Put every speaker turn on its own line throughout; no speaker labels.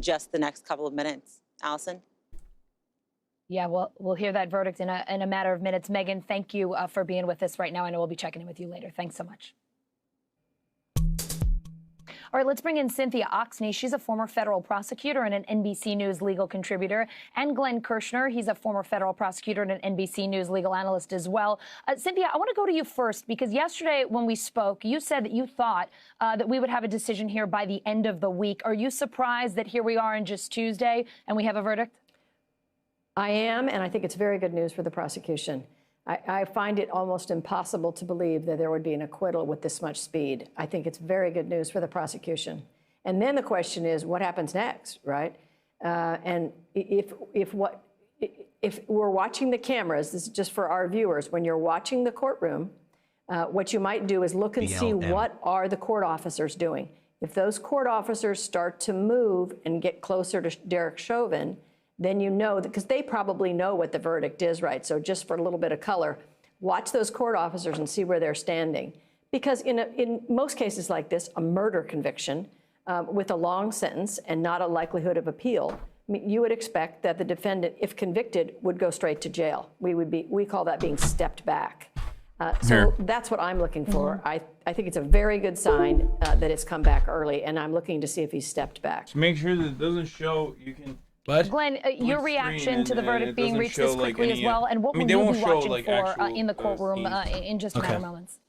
just the next couple of minutes. Allison?
Yeah, we'll hear that verdict in a matter of minutes. Megan, thank you for being with us right now. I know we'll be checking in with you later. Thanks so much. All right, let's bring in Cynthia Oxney. She's a former federal prosecutor and an NBC News legal contributor. And Glenn Kirshner, he's a former federal prosecutor and an NBC News legal analyst as well. Cynthia, I want to go to you first, because yesterday when we spoke, you said that you thought that we would have a decision here by the end of the week. Are you surprised that here we are on just Tuesday and we have a verdict?
I am, and I think it's very good news for the prosecution. I find it almost impossible to believe that there would be an acquittal with this much speed. I think it's very good news for the prosecution. And then the question is, what happens next, right? And if we're watching the cameras, this is just for our viewers, when you're watching the courtroom, what you might do is look and see what are the court officers doing. If those court officers start to move and get closer to Derek Chauvin, then you know, because they probably know what the verdict is, right? So just for a little bit of color, watch those court officers and see where they're standing. Because in most cases like this, a murder conviction with a long sentence and not a likelihood of appeal, I mean, you would expect that the defendant, if convicted, would go straight to jail. We call that being stepped back. So that's what I'm looking for. I think it's a very good sign that it's come back early, and I'm looking to see if he's stepped back.
So make sure that it doesn't show, you can...
Glenn, your reaction to the verdict being reached this quickly as well, and what will you be watching for in the courtroom in just a matter of moments?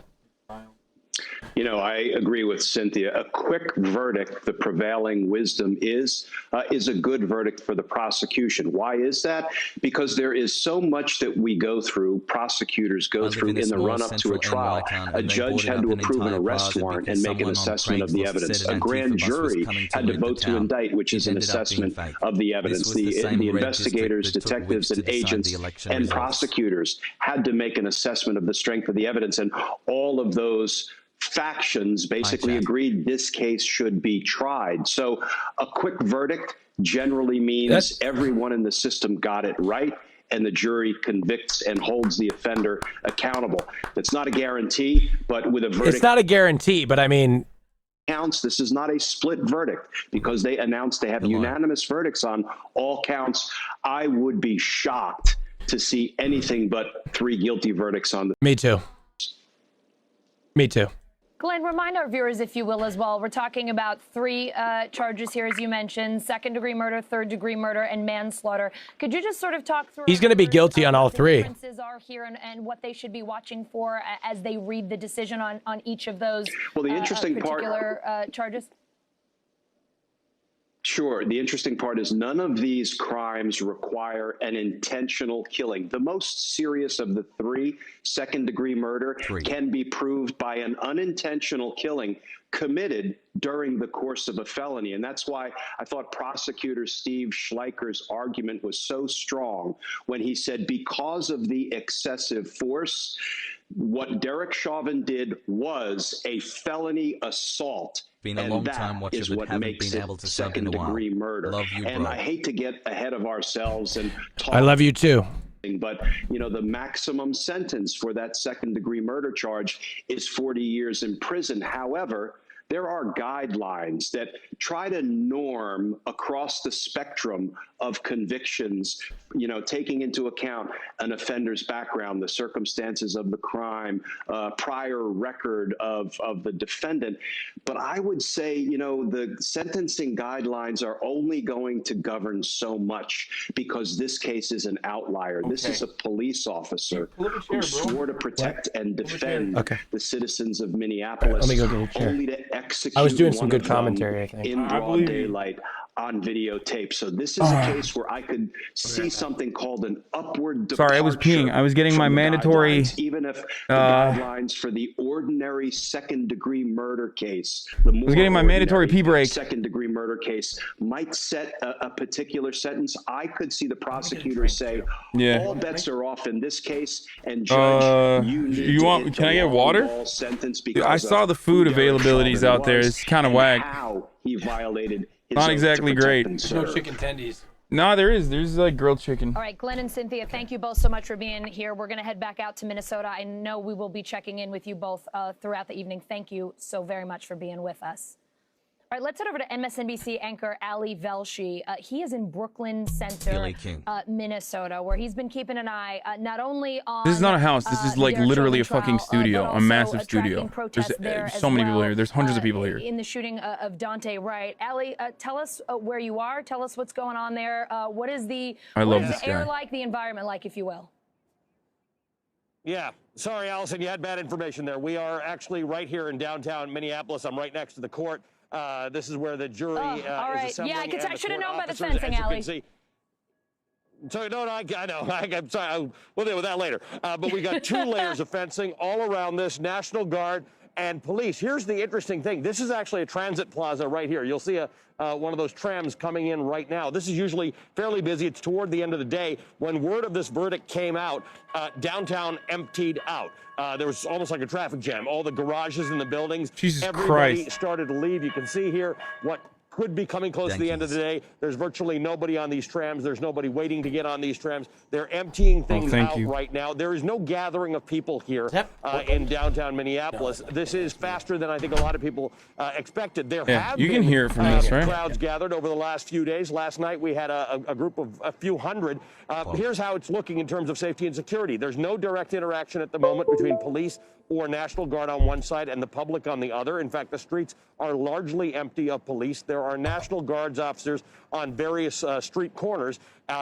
You know, I agree with Cynthia. A quick verdict, the prevailing wisdom is a good verdict for the prosecution. Why is that? Because there is so much that we go through, prosecutors go through in the run-up to a trial. A judge had to approve an arrest warrant and make an assessment of the evidence. A grand jury had to vote to indict, which is an assessment of the evidence. The investigators, detectives, and agents and prosecutors had to make an assessment of the strength of the evidence, and all of those factions basically agreed this case should be tried. So a quick verdict generally means everyone in the system got it right, and the jury convicts and holds the offender accountable. That's not a guarantee, but with a verdict...
It's not a guarantee, but I mean...
counts. This is not a split verdict, because they announced they have unanimous verdicts on all counts. I would be shocked to see anything but 3 guilty verdicts on the...
Me too. Me too.
Glenn, remind our viewers, if you will, as well. We're talking about 3 charges here, as you mentioned: second-degree murder, third-degree murder, and manslaughter. Could you just sort of talk through...
He's going to be guilty on all 3.
...what the differences are here and what they should be watching for as they read the decision on each of those particular charges?
Sure. The interesting part is none of these crimes require an intentional killing. The most serious of the 3, second-degree murder, can be proved by an unintentional killing committed during the course of a felony. And that's why I thought prosecutor Steve Schleicher's argument was so strong when he said, because of the excessive force, what Derek Chauvin did was a felony assault.
Been a long time watcher, but haven't been able to sub in a while.
Second-degree murder.
Love you, bro.
And I hate to get ahead of ourselves and talk.
I love you too.
But, you know, the maximum sentence for that second-degree murder charge is 40 years in prison. However, there are guidelines that try to norm across the spectrum of convictions, you know, taking into account an offender's background, the circumstances of the crime, prior record of the defendant. But I would say, you know, the sentencing guidelines are only going to govern so much, because this case is an outlier. This is a police officer who swore to protect and defend the citizens of Minneapolis,
Let me go get a chair.
only to execute
I was doing some
one
good
of them
commentary, I think.
in broad daylight on videotape. So this is a case where I could see something called an upward departure.
Sorry, I was peeing. I was getting my mandatory...
Even if the guidelines for the ordinary second-degree murder case, the more
I was getting my mandatory pee break.
second-degree murder case might set a particular sentence, I could see the prosecutor say, all bets are off in this case, and judge,
can I get water?
Sentence
I saw the food availabilities out there. It's kind of whack.
How he violated his
Not
oath
exactly
to
great.
protect and
No
serve.
chicken tendies.
No, there is. There's like grilled chicken.
All right, Glenn and Cynthia, thank you both so much for being here. We're going to head back out to Minnesota. I know we will be checking in with you both throughout the evening. Thank you so very much for being with us. All right, let's head over to MSNBC anchor Ali Velshi. He is in Brooklyn Center, Minnesota, where he's been keeping an eye not only on.
This is not a house. This is like
their
literally a
Chauvin
fucking
trial,
studio,
but
a massive
also tracking
studio.
protests there
There's
as
so many people
well,
here. There's hundreds of people here.
In the shooting of Dante Wright. Ali, tell us where you are. Tell us what's going on there. What is the air like, the environment like, if you will?
Yeah. Sorry, Allison, you had bad information there. We are actually right here in downtown Minneapolis. I'm right next to the court. This is where the jury
all
is
right.
assembling.
Yeah, I should have known by the
officers,
fencing, Ali.
So, no, I know. I'm sorry. We'll deal with that later. But we got 2 layers of fencing all around this, National Guard and police. Here's the interesting thing. This is actually a transit plaza right here. You'll see one of those trams coming in right now. This is usually fairly busy. It's toward the end of the day. When word of this verdict came out, downtown emptied out. There was almost like a traffic jam. All the garages in the buildings.
Jesus
Everybody
Christ.
started to leave. You can see here what could be coming close to the end of the day. There's virtually nobody on these trams. There's nobody waiting to get on these trams. They're emptying things out right now. There is no gathering of people here in downtown Minneapolis. This is faster than I think a lot of people expected. There have
you
been
can hear it from this, right?
crowds gathered over the last few days. Last night we had a group of a few hundred. Here's how it's looking in terms of safety and security. There's no direct interaction at the moment between police or National Guard on one side and the public on the other. In fact, the streets are largely empty of police. There are National Guards officers on various street corners.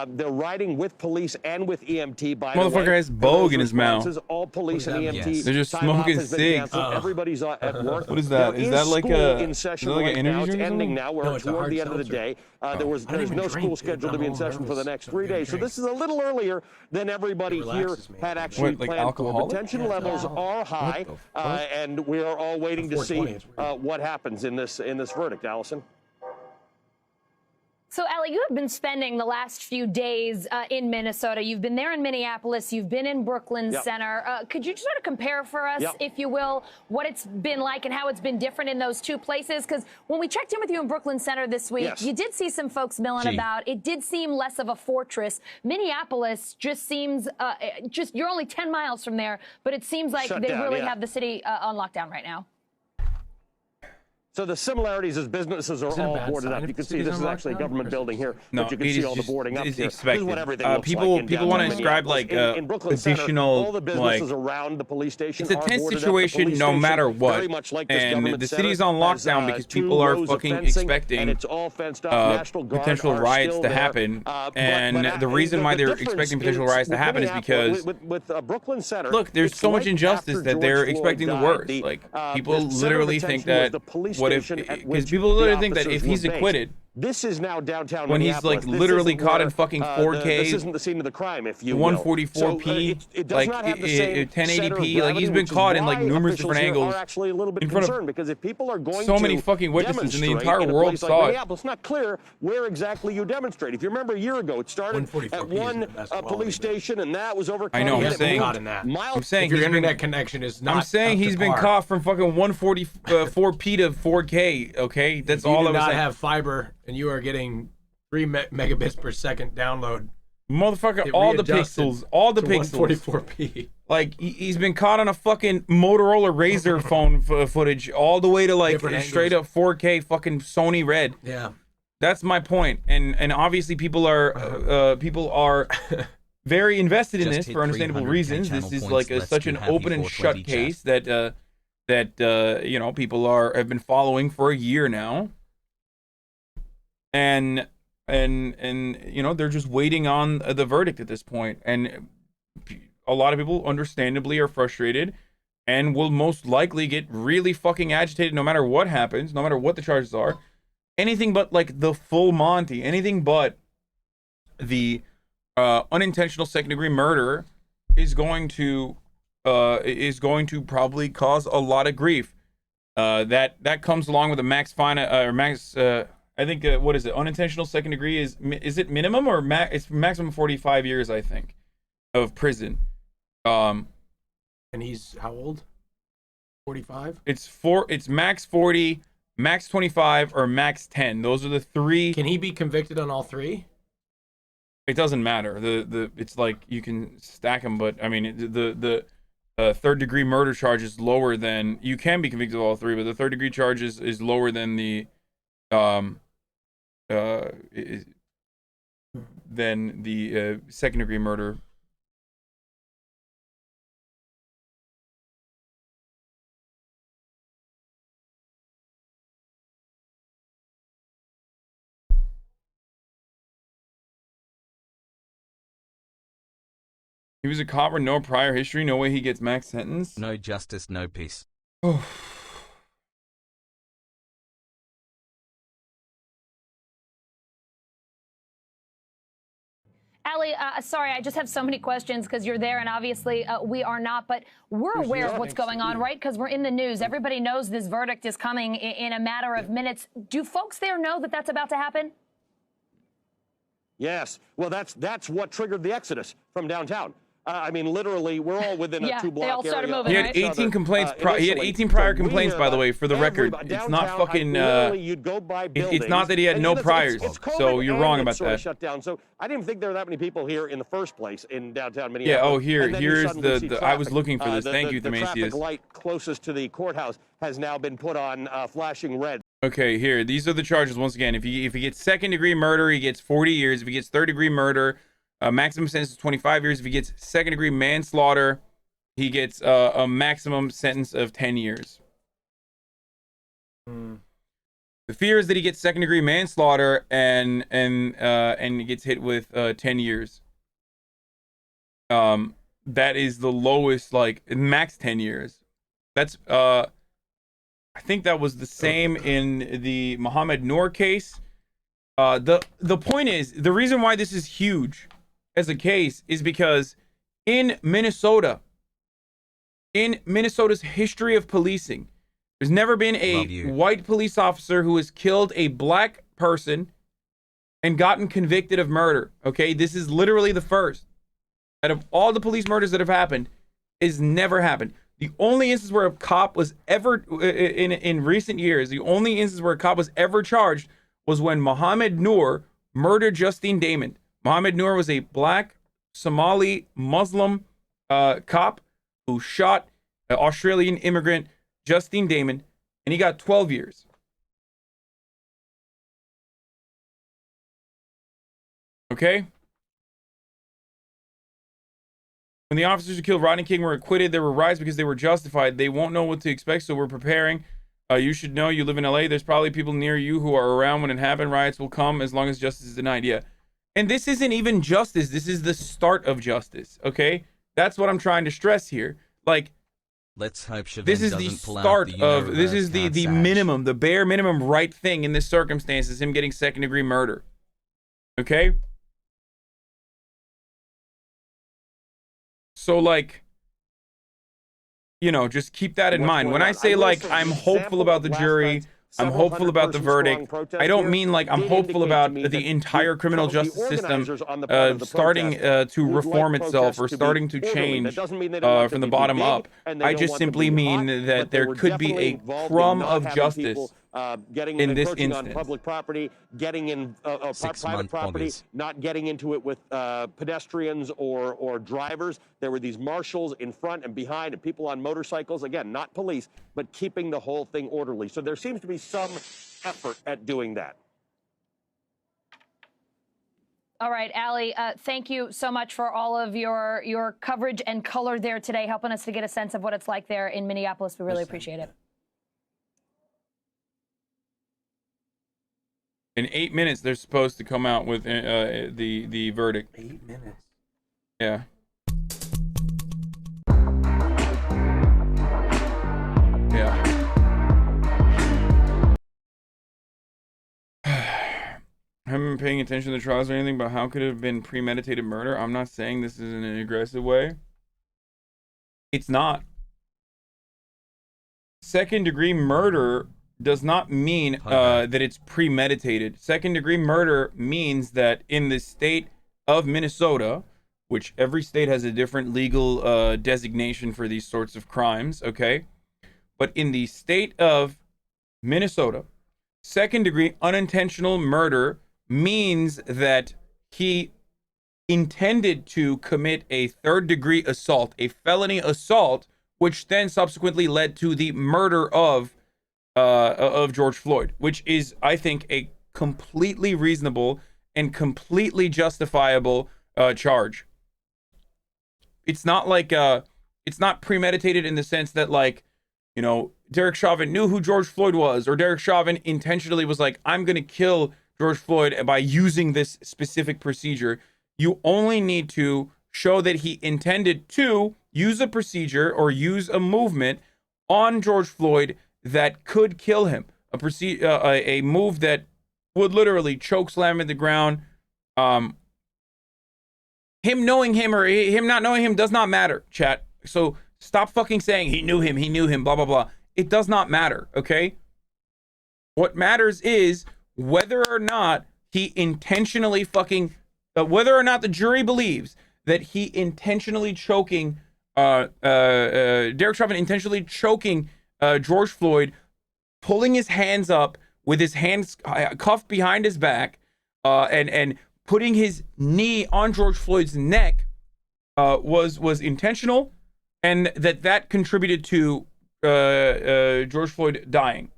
They're riding with police and with EMT. By the way,
motherfucker has Bogue in his mouth.
All police and EMT.
They're just
time off
smoking
has been
cigs.
canceled. Everybody's at work.
What is that?
There
Is that like
school
a
in session
like
right
an
now?
energy
It's
drink or
ending
something?
now. We're toward the end of the day. There's no school scheduled to be in session for the next 3 days. So this is a little earlier than everybody here had actually
What, like
planned for.
alcoholic?
But tension levels are high, and we are all waiting to see what happens in this verdict, Allison.
So, Ali, you have been spending the last few days in Minnesota. You've been there in Minneapolis. You've been in Brooklyn Center. Could you sort of compare for us, if you will, what it's been like and how it's been different in those 2 places? Because when we checked in with you in Brooklyn Center this week, you did see some folks milling about. It did seem less of a fortress. Minneapolis just seems, you're only 10 miles from there, but it seems like they really have the city on lockdown right now.
So the similarities is businesses are all boarded up. You can see this is actually a government building here, but you can see all the boarding up here. This is what everything looks like.
People want to describe like
in Brooklyn Center,
additional
all the businesses around the police station.
It's a tense situation no matter what, and the city's on lockdown because people are fucking expecting potential riots to happen, and the reason why they're expecting potential riots to happen is because
Brooklyn Center,
look, there's so much injustice that they're expecting the worst. Like people literally think that because people literally think that if he's acquitted,
this is now downtown
when he's like literally caught in fucking 4K,
this isn't the scene of the crime, if you will.
144p, like 1080p, like he's been caught in like numerous different angles.
Actually a little bit
in front
concerned because if people are going
so
to
many fucking witnesses in the entire
in a
world
place
saw
like
it.
It's not clear where exactly you demonstrate. If you remember a year ago, it started at one police station and that was overcome.
I know. I'm saying
your internet connection is not.
I'm saying he's been caught from fucking 144p to 4K. Okay, that's all I was saying.
You do not have fiber, and you are getting 3 megabits per second download.
Motherfucker, all the pixels.
144p.
Like, he's been caught on a fucking Motorola Razr phone footage all the way to like straight up 4K fucking Sony Red.
Yeah.
That's my point. And obviously people are very invested in this for understandable reasons. This is like such an open and shut case that you know, people have been following for a year now. And you know, they're just waiting on the verdict at this point, and a lot of people understandably are frustrated and will most likely get really fucking agitated no matter what happens, no matter what the charges are. Anything but like the full Monty, anything but the unintentional second-degree murder is going to probably cause a lot of grief. That comes along with a max fine or max. I think what is it? Unintentional second degree is it minimum or it's maximum 45 years, I think, of prison.
And he's how old? 45.
It's max 40, max 25, or max 10. Those are the 3.
Can he be convicted on all 3?
It doesn't matter. It's like you can stack them, but I mean the third degree murder charge is lower than, you can be convicted of all 3, but the third degree charge is lower than the um, than the second degree murder. He was a cop with no prior history. No way he gets max sentence.
No justice, no peace.
Oh.
Allie, sorry, I just have so many questions because you're there, and obviously we are not, but we're aware of what's going on, right? Because we're in the news. Everybody knows this verdict is coming in a matter of minutes. Do folks there know that that's about to happen?
Yes. Well, that's what triggered the exodus from downtown. I mean, literally, we're all within a 2-block
they all started
area.
moving,
He had
right?
18 complaints. He had 18
So
prior
we
complaints,
hear
by the
about
way, for the record.
everybody.
It's not
Downtown,
fucking.
literally, you'd go by
It's
buildings,
not that he had
and
no
it's
priors.
COVID,
So you're
and
wrong
it's
about
sort of
that.
shut down. So I didn't think there were that many people here in the first place in downtown Minneapolis.
Yeah. Oh,
And then you
here's
suddenly see
the. I was
traffic.
looking for this. Thank you,
The traffic
Themasius.
light closest to the courthouse has now been put on flashing red.
Okay, here. These are the charges. Once again, if he gets second degree murder, he gets 40 years. If he gets third degree murder, maximum sentence is 25 years. If he gets second degree manslaughter, he gets a maximum sentence of 10 years. The fear is that he gets second degree manslaughter and gets hit with 10 years. That is the lowest, like max 10 years. That's I think that was the same in the Mohammed Noor case. The point is, the reason why this is huge as a case is because in Minnesota's history of policing, there's never been a white police officer who has killed a black person and gotten convicted of murder. Okay, this is literally the first. Out of all the police murders that have happened, it's never happened. The only instance where a cop was ever, in recent years, the only instance where a cop was ever charged was when Mohammed Noor murdered Justine Damon. Mohammed Noor was a black Somali Muslim cop who shot an Australian immigrant, Justine Damon, and he got 12 years. Okay? When the officers who killed Rodney King were acquitted, there were riots because they were justified. They won't know what to expect, so we're preparing. You should know, you live in LA. There's probably people near you who are around when it happened. Riots will come as long as justice is denied. Yeah. And this isn't even justice. This is the start of justice. Okay? That's what I'm trying to stress here. Like,
let's hope
this is the start of, this is the minimum, the bare minimum right thing in this circumstance is him getting second degree murder. Okay? So, like, you know, just keep that in mind. When I say, like, I'm hopeful about the jury, I'm hopeful about the verdict, I don't mean, like, I'm hopeful about the entire criminal justice system starting to reform itself or starting to change from the bottom up. I just simply mean that there could be a crumb of justice
getting
in this
encroaching
instance.
on public property, getting in private property, not getting into it with pedestrians or drivers. There were these marshals in front and behind and people on motorcycles. Again, not police, but keeping the whole thing orderly. So there seems to be some effort at doing that.
All right, Allie, thank you so much for all of your coverage and color there today, helping us to get a sense of what it's like there in Minneapolis. We really appreciate it.
In 8 minutes, they're supposed to come out with the verdict.
8 minutes.
Yeah. Yeah. I haven't been paying attention to the trials or anything, but how could it have been premeditated murder? I'm not saying this is in an aggressive way. It's not. Second degree murder does not mean that it's premeditated. Second degree murder means that in the state of Minnesota, which every state has a different legal designation for these sorts of crimes, okay? But in the state of Minnesota, second degree unintentional murder means that he intended to commit a third degree assault, a felony assault, which then subsequently led to the murder of of George Floyd, which is, I think, a completely reasonable and completely justifiable charge. It's not like it's not premeditated in the sense that, like, you know, Derek Chauvin knew who George Floyd was, or Derek Chauvin intentionally was like, I'm going to kill George Floyd by using this specific procedure. You only need to show that he intended to use a procedure or use a movement on George Floyd that could kill him. A move that would literally choke slam him in the ground. Him knowing him or him not knowing him does not matter, chat. So stop fucking saying he knew him, blah, blah, blah. It does not matter, okay? What matters is whether or not he intentionally fucking, whether or not the jury believes that he intentionally choking, Derek Chauvin intentionally choking George Floyd, pulling his hands up with his hands cuffed behind his back, and putting his knee on George Floyd's neck was intentional, and that contributed to George Floyd dying.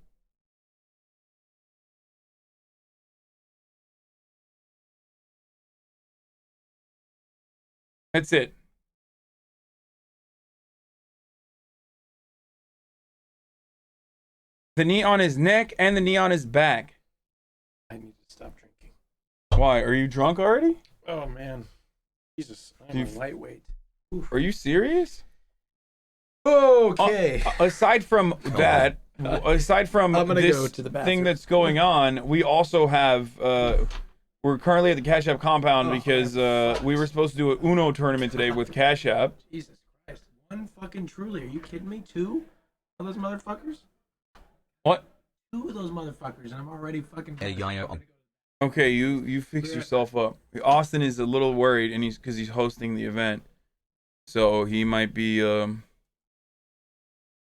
That's it. The knee on his neck and the knee on his back.
I need to stop drinking.
Why? Are you drunk already?
Oh man, Jesus, I'm a lightweight. Oof.
Are you serious?
Okay.
Aside from that, aside from
I'm gonna
this
go to the bathroom.
thing that's going on, we also have we're currently at the Cash App compound because we were supposed to do a Uno tournament today with Cash App.
Jesus Christ, one fucking truly. Are you kidding me? Two of those motherfuckers?
What?
Two of those motherfuckers, and I'm already fucking.
Okay, you fix yourself up. Austin is a little worried, and because he's hosting the event, so he might be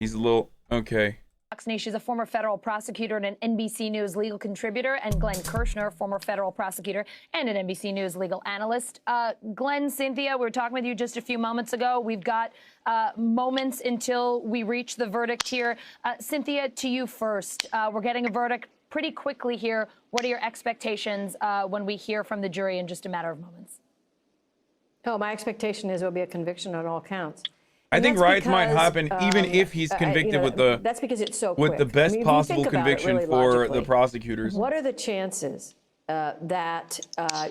he's a little okay.
She's a former federal prosecutor and an NBC News legal contributor, and Glenn Kirshner, former federal prosecutor and an NBC News legal analyst. Glenn, Cynthia, we were talking with you just a few moments ago. We've got moments until we reach the verdict here. Cynthia, to you first. We're getting a verdict pretty quickly here. What are your expectations when we hear from the jury in just a matter of moments?
Oh, my expectation is there will be a conviction on all counts.
I think riots might happen even if he's convicted with the
that's because it's so quick.
with the best possible conviction
really
for
logically.
the prosecutors.
What are the chances that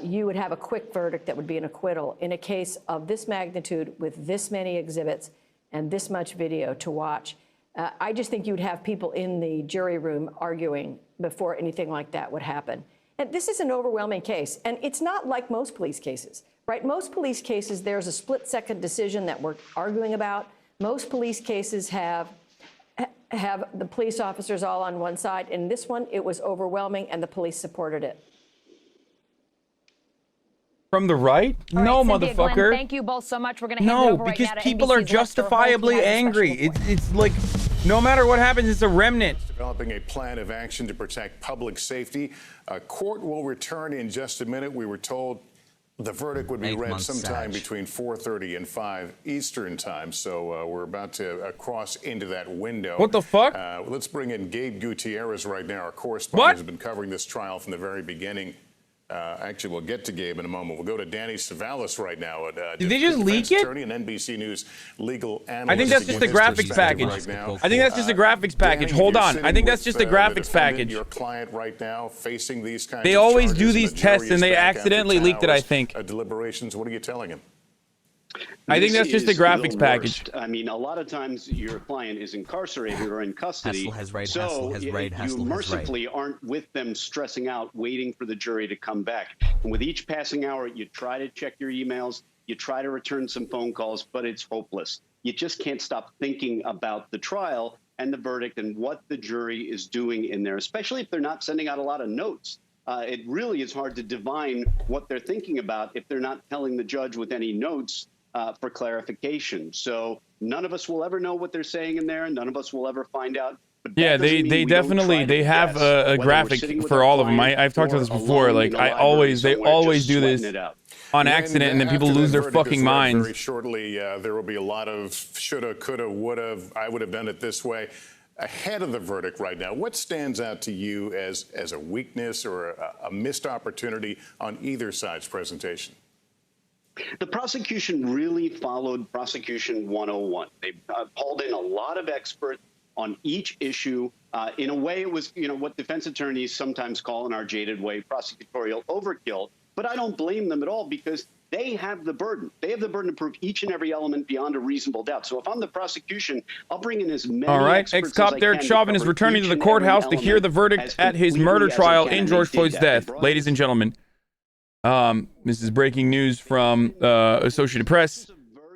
you would have a quick verdict that would be an acquittal in a case of this magnitude with this many exhibits and this much video to watch? I just think you'd have people in the jury room arguing before anything like that would happen. And this is an overwhelming case, and it's not like most police cases. Right? Most police cases, there's a split-second decision that we're arguing about. Most police cases have the police officers all on one side. In this one, it was overwhelming, and the police supported it.
From the right?
All
No,
right, Cynthia,
motherfucker.
Glenn, thank you both so much. We're going to hand it
No,
over right
because
now to
people are
NBC's Lester Holt.
justifiably
He has a
angry.
special report.
It's like no matter what happens, it's a remnant.
Developing a plan of action to protect public safety. A court will return in just a minute. We were told the verdict would be read sometime between 4:30 and 5 Eastern time, so we're about to cross into that window.
What the fuck?
Let's bring in Gabe Gutierrez right now. Our correspondent has been covering this trial from the very beginning. Actually, we'll get to Gabe in a moment. We'll go to Danny Savalas right now.
Did they just leak it?
Attorney and NBC News legal analyst.
I think that's just a graphics package. I think that's just a graphics package. Hold on. I think that's just a graphics package.
Your client right now facing these kinds
They
of
always
charges,
do these tests and they accidentally leaked it, I think.
Deliberations. What are you telling him?
I think that's just a graphics package.
I mean, a lot of times your client is incarcerated or in custody, you mercifully aren't with them stressing out, waiting for the jury to come back. And with each passing hour, you try to check your emails, you try to return some phone calls, but it's hopeless. You just can't stop thinking about the trial and the verdict and what the jury is doing in there, especially if they're not sending out a lot of notes. It really is hard to divine what they're thinking about if they're not telling the judge with any notes for clarification. So none of us will ever know what they're saying in there, and none of us will ever find out. But
yeah, they definitely they have a graphic for all of them. I've talked about this before. Like they always do this on accident, and then people lose their fucking minds.
Very shortly, there will be a lot of shoulda, coulda, woulda. I would have done it this way. ahead of the verdict right now. What stands out to you as a weakness or a missed opportunity on either side's presentation?
The prosecution really followed Prosecution 101. They called in a lot of experts on each issue. In a way, it was, what defense attorneys sometimes call, in our jaded way, prosecutorial overkill. But I don't blame them at all, because they have the burden. They have the burden to prove each and every element beyond a reasonable doubt. So if I'm the prosecution, I'll bring in as many
All right,
experts
ex-cop
as I
Derek
can
Chauvin
to
is
cover
returning
each
to the
and
courthouse
every
to hear the
element
verdict
as
at his
completely
murder
as I
trial
can,
in
and
George
they did
Floyd's
that. They
death.
brought
Ladies and gentlemen, this is breaking news from Associated Press.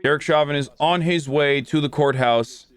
Derek Chauvin is on his way to the courthouse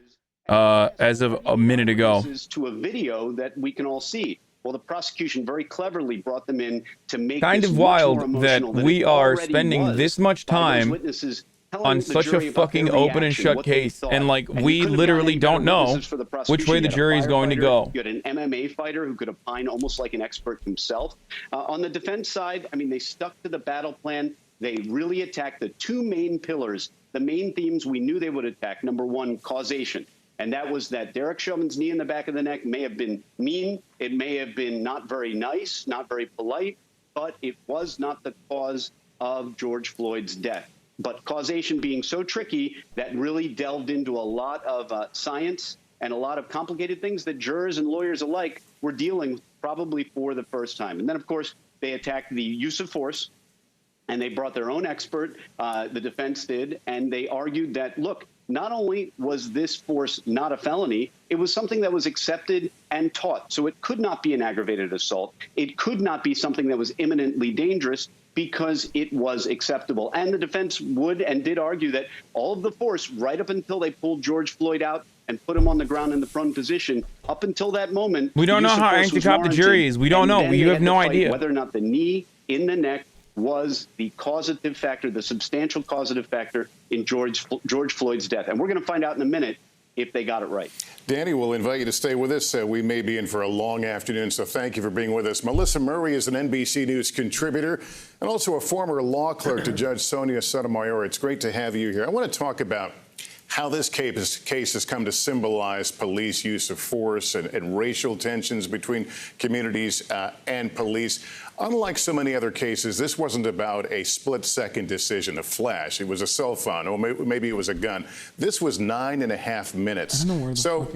as of a minute ago.
To a video that we can all see. Well, the prosecution very cleverly brought them in to make
Kind
this
of
much more
wild that
emotional than
we
it
are
already
spending
was
this much
by those
time
witnesses telling
on
the
such a
jury about
fucking
their
open and
reaction,
shut
what they
case,
thought.
and like
And you
we
couldn't have
literally
gotten any
don't
better
know
witnesses for the
which way
prosecution.
the
You had a
jury is going to
firefighter,
go.
You had an MMA fighter who could opine almost like an expert himself. On the defense side, I mean, they stuck to the battle plan. They really attacked the two main pillars, the main themes we knew they would attack. Number one, causation. And that was that Derek Chauvin's knee in the back of the neck may have been mean. It may have been not very nice, not very polite, but it was not the cause of George Floyd's death. But causation being so tricky, that really delved into a lot of science and a lot of complicated things that jurors and lawyers alike were dealing with probably for the first time. And then, of course, they attacked the use of force, and they brought their own expert, the defense did, and they argued that, look, not only was this force not a felony, it was something that was accepted and taught. So it could not be an aggravated assault. It could not be something that was imminently dangerous because it was acceptable. And the defense would and did argue that all of the force, right up until they pulled George Floyd out and put him on the ground in the prone position, up until that moment,
We don't know how anti-cop the jury is. We don't know. You have no idea.
Whether or not the knee in the neck was the causative factor, the substantial causative factor in George Floyd's death. And we're going to find out in a minute if they got it right.
Danny, we'll invite you to stay with us. We may be in for a long afternoon, so thank you for being with us. Melissa Murray is an NBC News contributor and also a former law clerk to Judge Sonia Sotomayor. It's great to have you here. I want to talk about how this case has come to symbolize police use of force and racial tensions between communities and police. Unlike so many other cases, this wasn't about a split-second decision, a flash. It was a cell phone, or maybe it was a gun. This was 9.5 minutes. So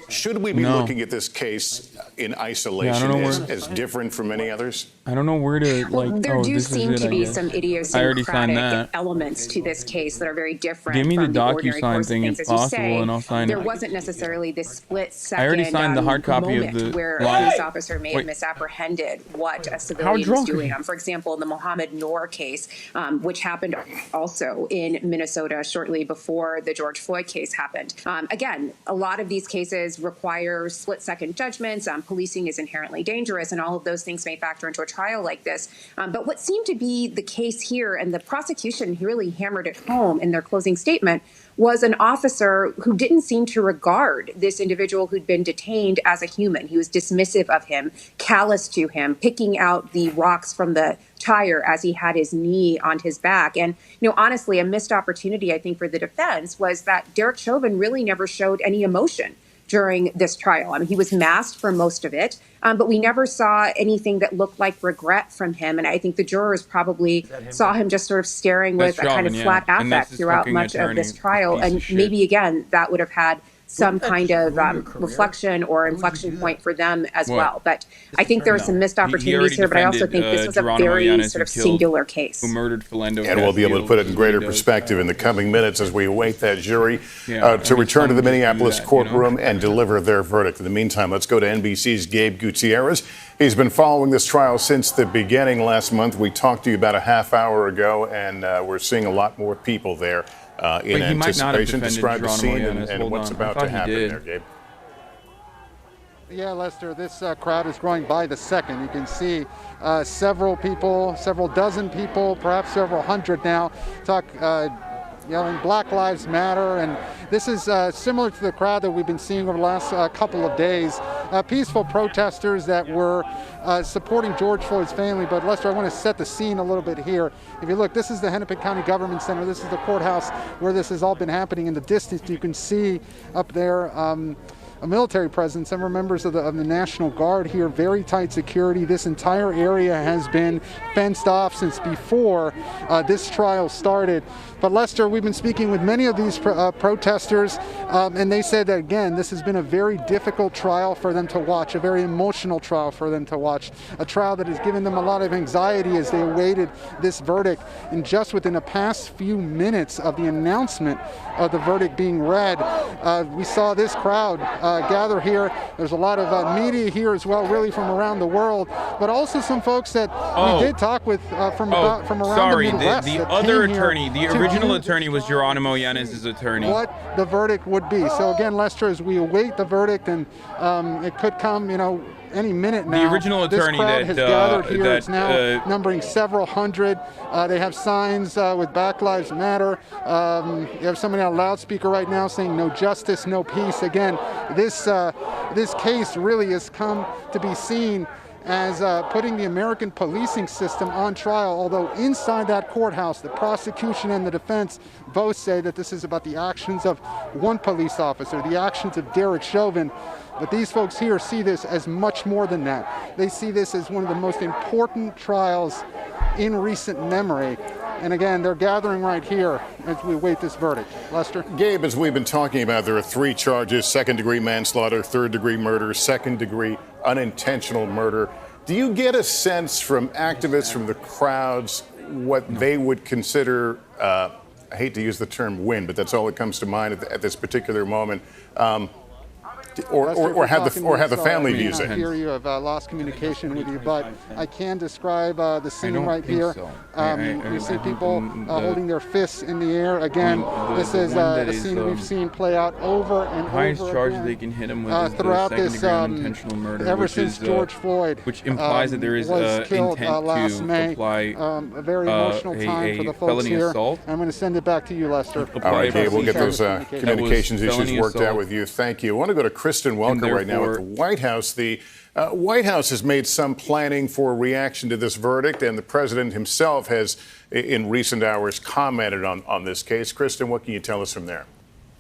should we be looking at this case in isolation as different from many others?
I don't know where to, like,
there do seem to be some idiosyncratic elements to this case that are very different
Give me
from
the
ordinary course of
thing
things.
if
As you
possible,
say,
and I'll sign
there
it.
wasn't necessarily this split-second
I already signed the hard copy of
moment
the
where
line.
a police officer may have misapprehended what a civilian was
drunk are
doing.
you?
For example, in the Mohammed Noor case, which happened also in Minnesota shortly before the George Floyd case happened. Again, a lot of these cases require split-second judgments. Policing is inherently dangerous, and all of those things may factor into a trial like this. But what seemed to be the case here, and the prosecution really hammered it home in their closing statement, was an officer who didn't seem to regard this individual who'd been detained as a human. He was dismissive of him, callous to him, picking out the rocks from the tire as he had his knee on his back. And, honestly, a missed opportunity, I think, for the defense was that Derek Chauvin really never showed any emotion during this trial. I mean, he was masked for most of it, but we never saw anything that looked like regret from him. And I think the jurors probably saw him just sort of staring with a kind of flat affect throughout much of this trial. And maybe, again, that would have had some kind of reflection or inflection point for them as well. But I think there were some missed opportunities here, but I also think this was a very sort of singular case.
Who murdered Philando.
And we'll be able to put it in greater perspective in the coming minutes as we await that jury to return to the Minneapolis courtroom and deliver their verdict. In the meantime, let's go to NBC's Gabe Gutierrez. He's been following this trial since the beginning last month. We talked to you about a half hour ago, and we're seeing a lot more people there. In anticipation. Describe the scene and what's about to happen there, Gabe.
Yeah, Lester, this crowd is growing by the second. You can see several people, several dozen people, perhaps several hundred now, yelling Black Lives Matter. And this is similar to the crowd that we've been seeing over the last couple of days. Peaceful protesters that were supporting George Floyd's family. But Lester, I want to set the scene a little bit here. If you look, this is the Hennepin County Government Center. This is the courthouse where this has all been happening. In the distance, you can see up there a military presence. Several members of the National Guard here, very tight security. This entire area has been fenced off since before this trial started. But Lester, we've been speaking with many of these protesters, and they said that, again, this has been a very difficult trial for them to watch, a very emotional trial for them to watch, a trial that has given them a lot of anxiety as they awaited this verdict. And just within the past few minutes of the announcement of the verdict being read, we saw this crowd gather here. There's a lot of media here as well, really from around the world, but also some folks that we did talk with from around the Midwest.
The other attorney, the original attorney was Geronimo Yanez's attorney.
What the verdict would be. So again, Lester, as we await the verdict, and it could come, any minute now.
The original attorney
this crowd
that
has gathered here.
that
It's now numbering several hundred. They have signs with Black Lives Matter. You have somebody on a loudspeaker right now saying "No justice, no peace." Again, this case really has come to be seen as putting the American policing system on trial, although inside that courthouse, the prosecution and the defense both say that this is about the actions of one police officer, the actions of Derek Chauvin. But these folks here see this as much more than that. They see this as one of the most important trials in recent memory. And again, they're gathering right here as we await this verdict. Lester?
Gabe, as we've been talking about, there are 3 charges: second-degree manslaughter, third-degry murder, second-degree unintentional murder. Do you get a sense from activists, from the crowds, what they would consider, I hate to use the term win, but that's all that comes to mind at this particular moment, or how the family views it?
I hear you have lost communication with you, but I can describe the scene right here. You see people holding their fists in the air. Again, this is a scene we've seen play out over and
highest
over
charge
again,
they can hit him with is
throughout
the
this
unintentional murder,
ever
which
since
is
George Floyd
which implies that there is
was killed
intent
last
to
May.
apply
A very emotional time for the folks
felony
here.
assault.
I'm going to send it back to you, Lester.
All right, Gabe, we'll get those communications issues
felony
worked out
assault.
with you. Thank you. I want to go to Kristen Welker right now at the White House. The White House has made some planning for a reaction to this verdict, and the president himself has, in recent hours, commented on this case. Kristen, what can you tell us from there?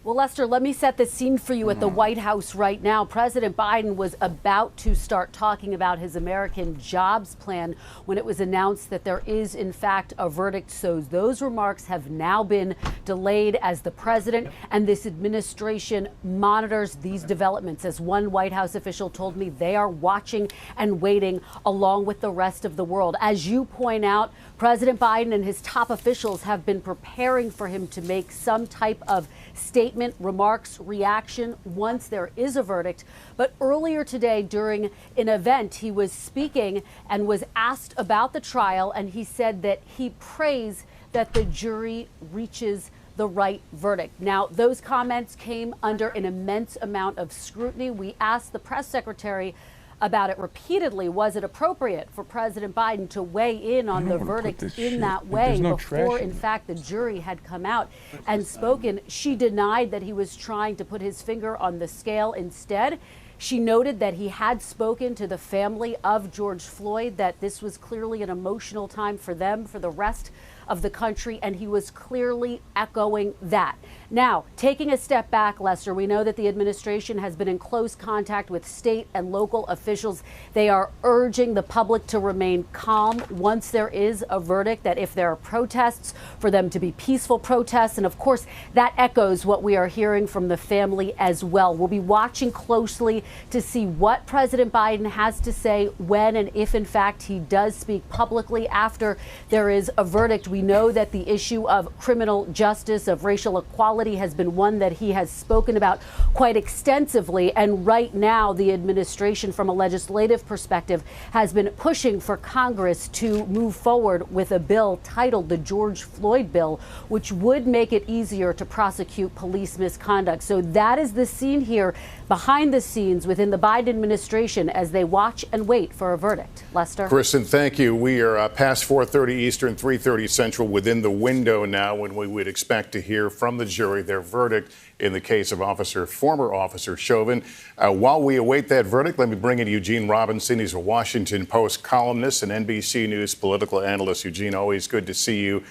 Well, Lester, let me set the scene for you at the White House right now. President Biden was about to start talking about his American jobs plan when it was announced that there is, in fact, a verdict. So those remarks have now been delayed as the president and this administration monitors these developments. As one White House official told me, they are watching and waiting along with the rest of the world. As you point out, President Biden and his top officials have been preparing for him to make some type of statement, remarks, reaction once there is a verdict. But earlier today, during an event, he was speaking and was asked about the trial, and he said that he prays that the jury reaches the right verdict. Now, those comments came under an immense amount of scrutiny. We asked the press secretary about it repeatedly. Was it appropriate for President Biden to weigh in on the verdict in that way before, in fact, the jury had come out and spoken? She denied that he was trying to put his finger on the scale. Instead, she noted that he had spoken to the family of George Floyd, that this was clearly an emotional time for them, for the rest of the country, and he was clearly echoing that. Now, taking a step back, Lester, we know that the administration has been in close contact with state and local officials. They are urging the public to remain calm once there is a verdict, that if there are protests, for them to be peaceful protests. And of course, that echoes what we are hearing from the family as well. We'll be watching closely to see what President Biden has to say when and if, in fact, he does speak publicly after there is a verdict. We know that the issue of criminal justice, of racial equality, has been one that he has spoken about quite extensively. And right now, the administration, from a legislative perspective, has been pushing for Congress to move forward with a bill titled the George Floyd bill, which would make it easier to prosecute police misconduct. So that is the scene here behind the scenes within the Biden administration as they watch and wait for a verdict. Lester?
Kristen, thank you. We are past 4:30 Eastern, 3:30 Central, within the window now when we would expect to hear from the jury their verdict in the case of former officer Chauvin. While we await that verdict, let me bring in Eugene Robinson. He's a Washington Post columnist and NBC News political analyst. Eugene, always good to see you.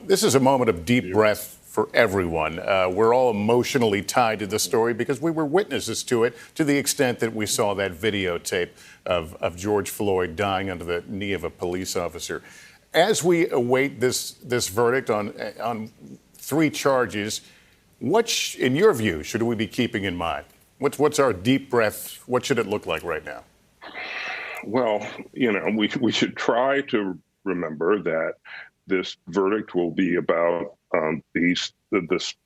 This is a moment of deep breath for everyone. We're all emotionally tied to the story because we were witnesses to it, to the extent that we saw that videotape of George Floyd dying under the knee of a police officer. As we await this verdict on 3 charges, what, in your view, should we be keeping in mind? What's our deep breath? What should it look like right now?
Well, we should try to remember that this verdict will be about the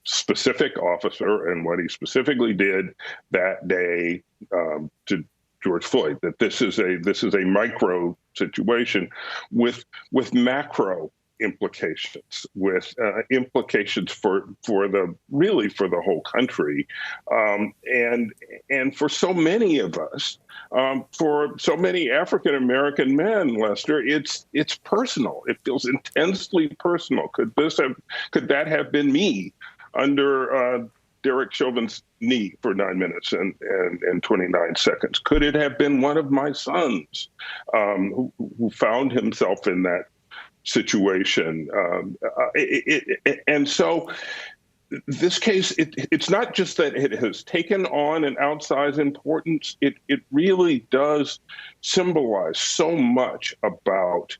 specific officer and what he specifically did that day to George Floyd. That this is a micro situation with macro implications, with implications for the whole country, and for so many of us. For so many African American men, Lester, it's personal. It feels intensely personal. Could that have been me under Derek Chauvin's knee for 9 minutes and 29 seconds? Could it have been one of my sons who found himself in that situation? And so this case, it's not just that it has taken on an outsized importance. It really does symbolize so much about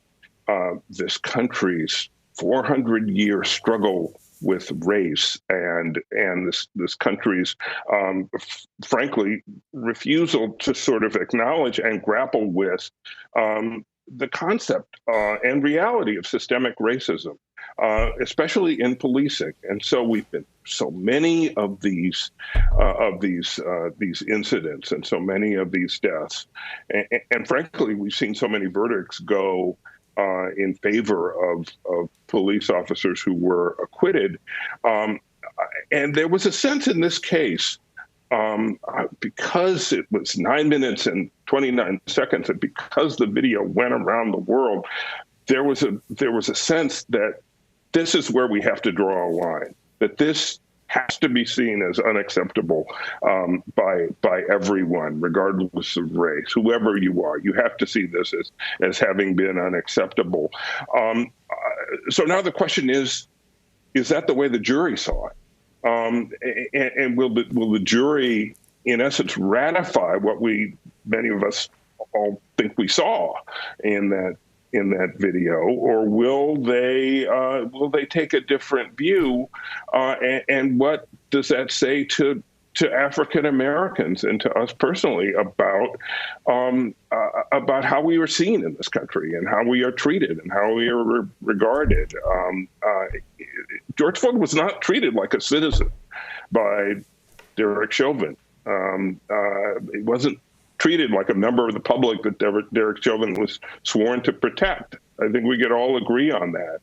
this country's 400-year struggle with race and this country's, frankly, refusal to sort of acknowledge and grapple with the concept and reality of systemic racism, especially in policing. And so we've been so many of these incidents and so many of these deaths, and frankly, we've seen so many verdicts go in favor of police officers who were acquitted. And there was a sense in this case, because it was 9 minutes and 29 seconds, and because the video went around the world, there was a sense that this is where we have to draw a line, that this has to be seen as unacceptable by everyone, regardless of race, whoever you are. You have to see this as having been unacceptable. So now the question is that the way the jury saw it? And will the jury, in essence, ratify what many of us all think we saw in that video, or will they take a different view? And what does that say to African Americans and to us personally about how we are seen in this country and how we are treated and how we are regarded? George Floyd was not treated like a citizen by Derek Chauvin. He wasn't treated like a member of the public that Derek Chauvin was sworn to protect. I think we could all agree on that.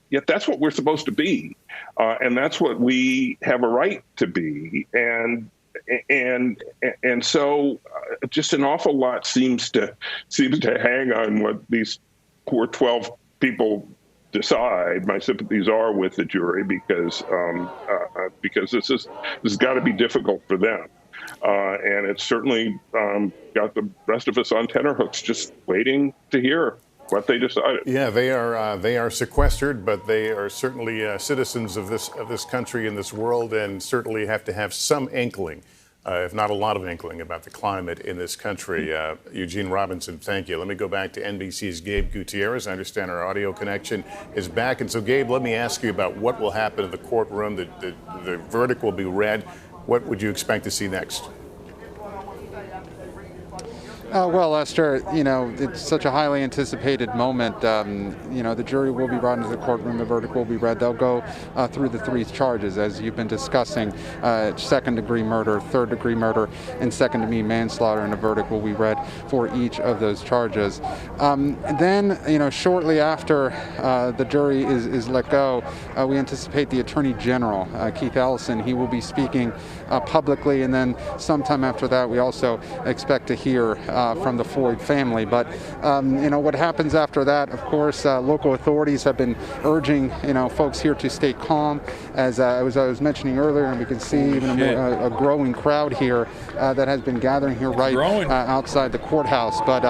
Yet that's what we're supposed to be, and that's what we have a right to be. And so, just an awful lot seems to hang on what these poor 12 people decide. My sympathies are with the jury because this has got to be difficult for them. And it's certainly got the rest of us on tenterhooks, just waiting to hear what they decided.
Yeah, they are sequestered, but they are certainly citizens of this country and this world, and certainly have to have some inkling, if not a lot of inkling, about the climate in this country. Eugene Robinson, thank you. Let me go back to NBC's Gabe Gutierrez. I understand our audio connection is back, and so Gabe, let me ask you about what will happen in the courtroom. The verdict will be read. What would you expect to see next?
Well, Lester, it's such a highly anticipated moment. The jury will be brought into the courtroom. The verdict will be read. They'll go through the 3 charges, as you've been discussing, second-degree murder, third-degree murder, and second-degree manslaughter, and a verdict will be read for each of those charges. Then, shortly after the jury is let go, we anticipate the Attorney General, Keith Ellison. He will be speaking publicly, and then sometime after that, we also expect to hear from the Floyd family. But what happens after that, of course, local authorities have been urging folks here to stay calm, as I was mentioning earlier, and we can see even a growing crowd here that has been gathering here right outside the courthouse. But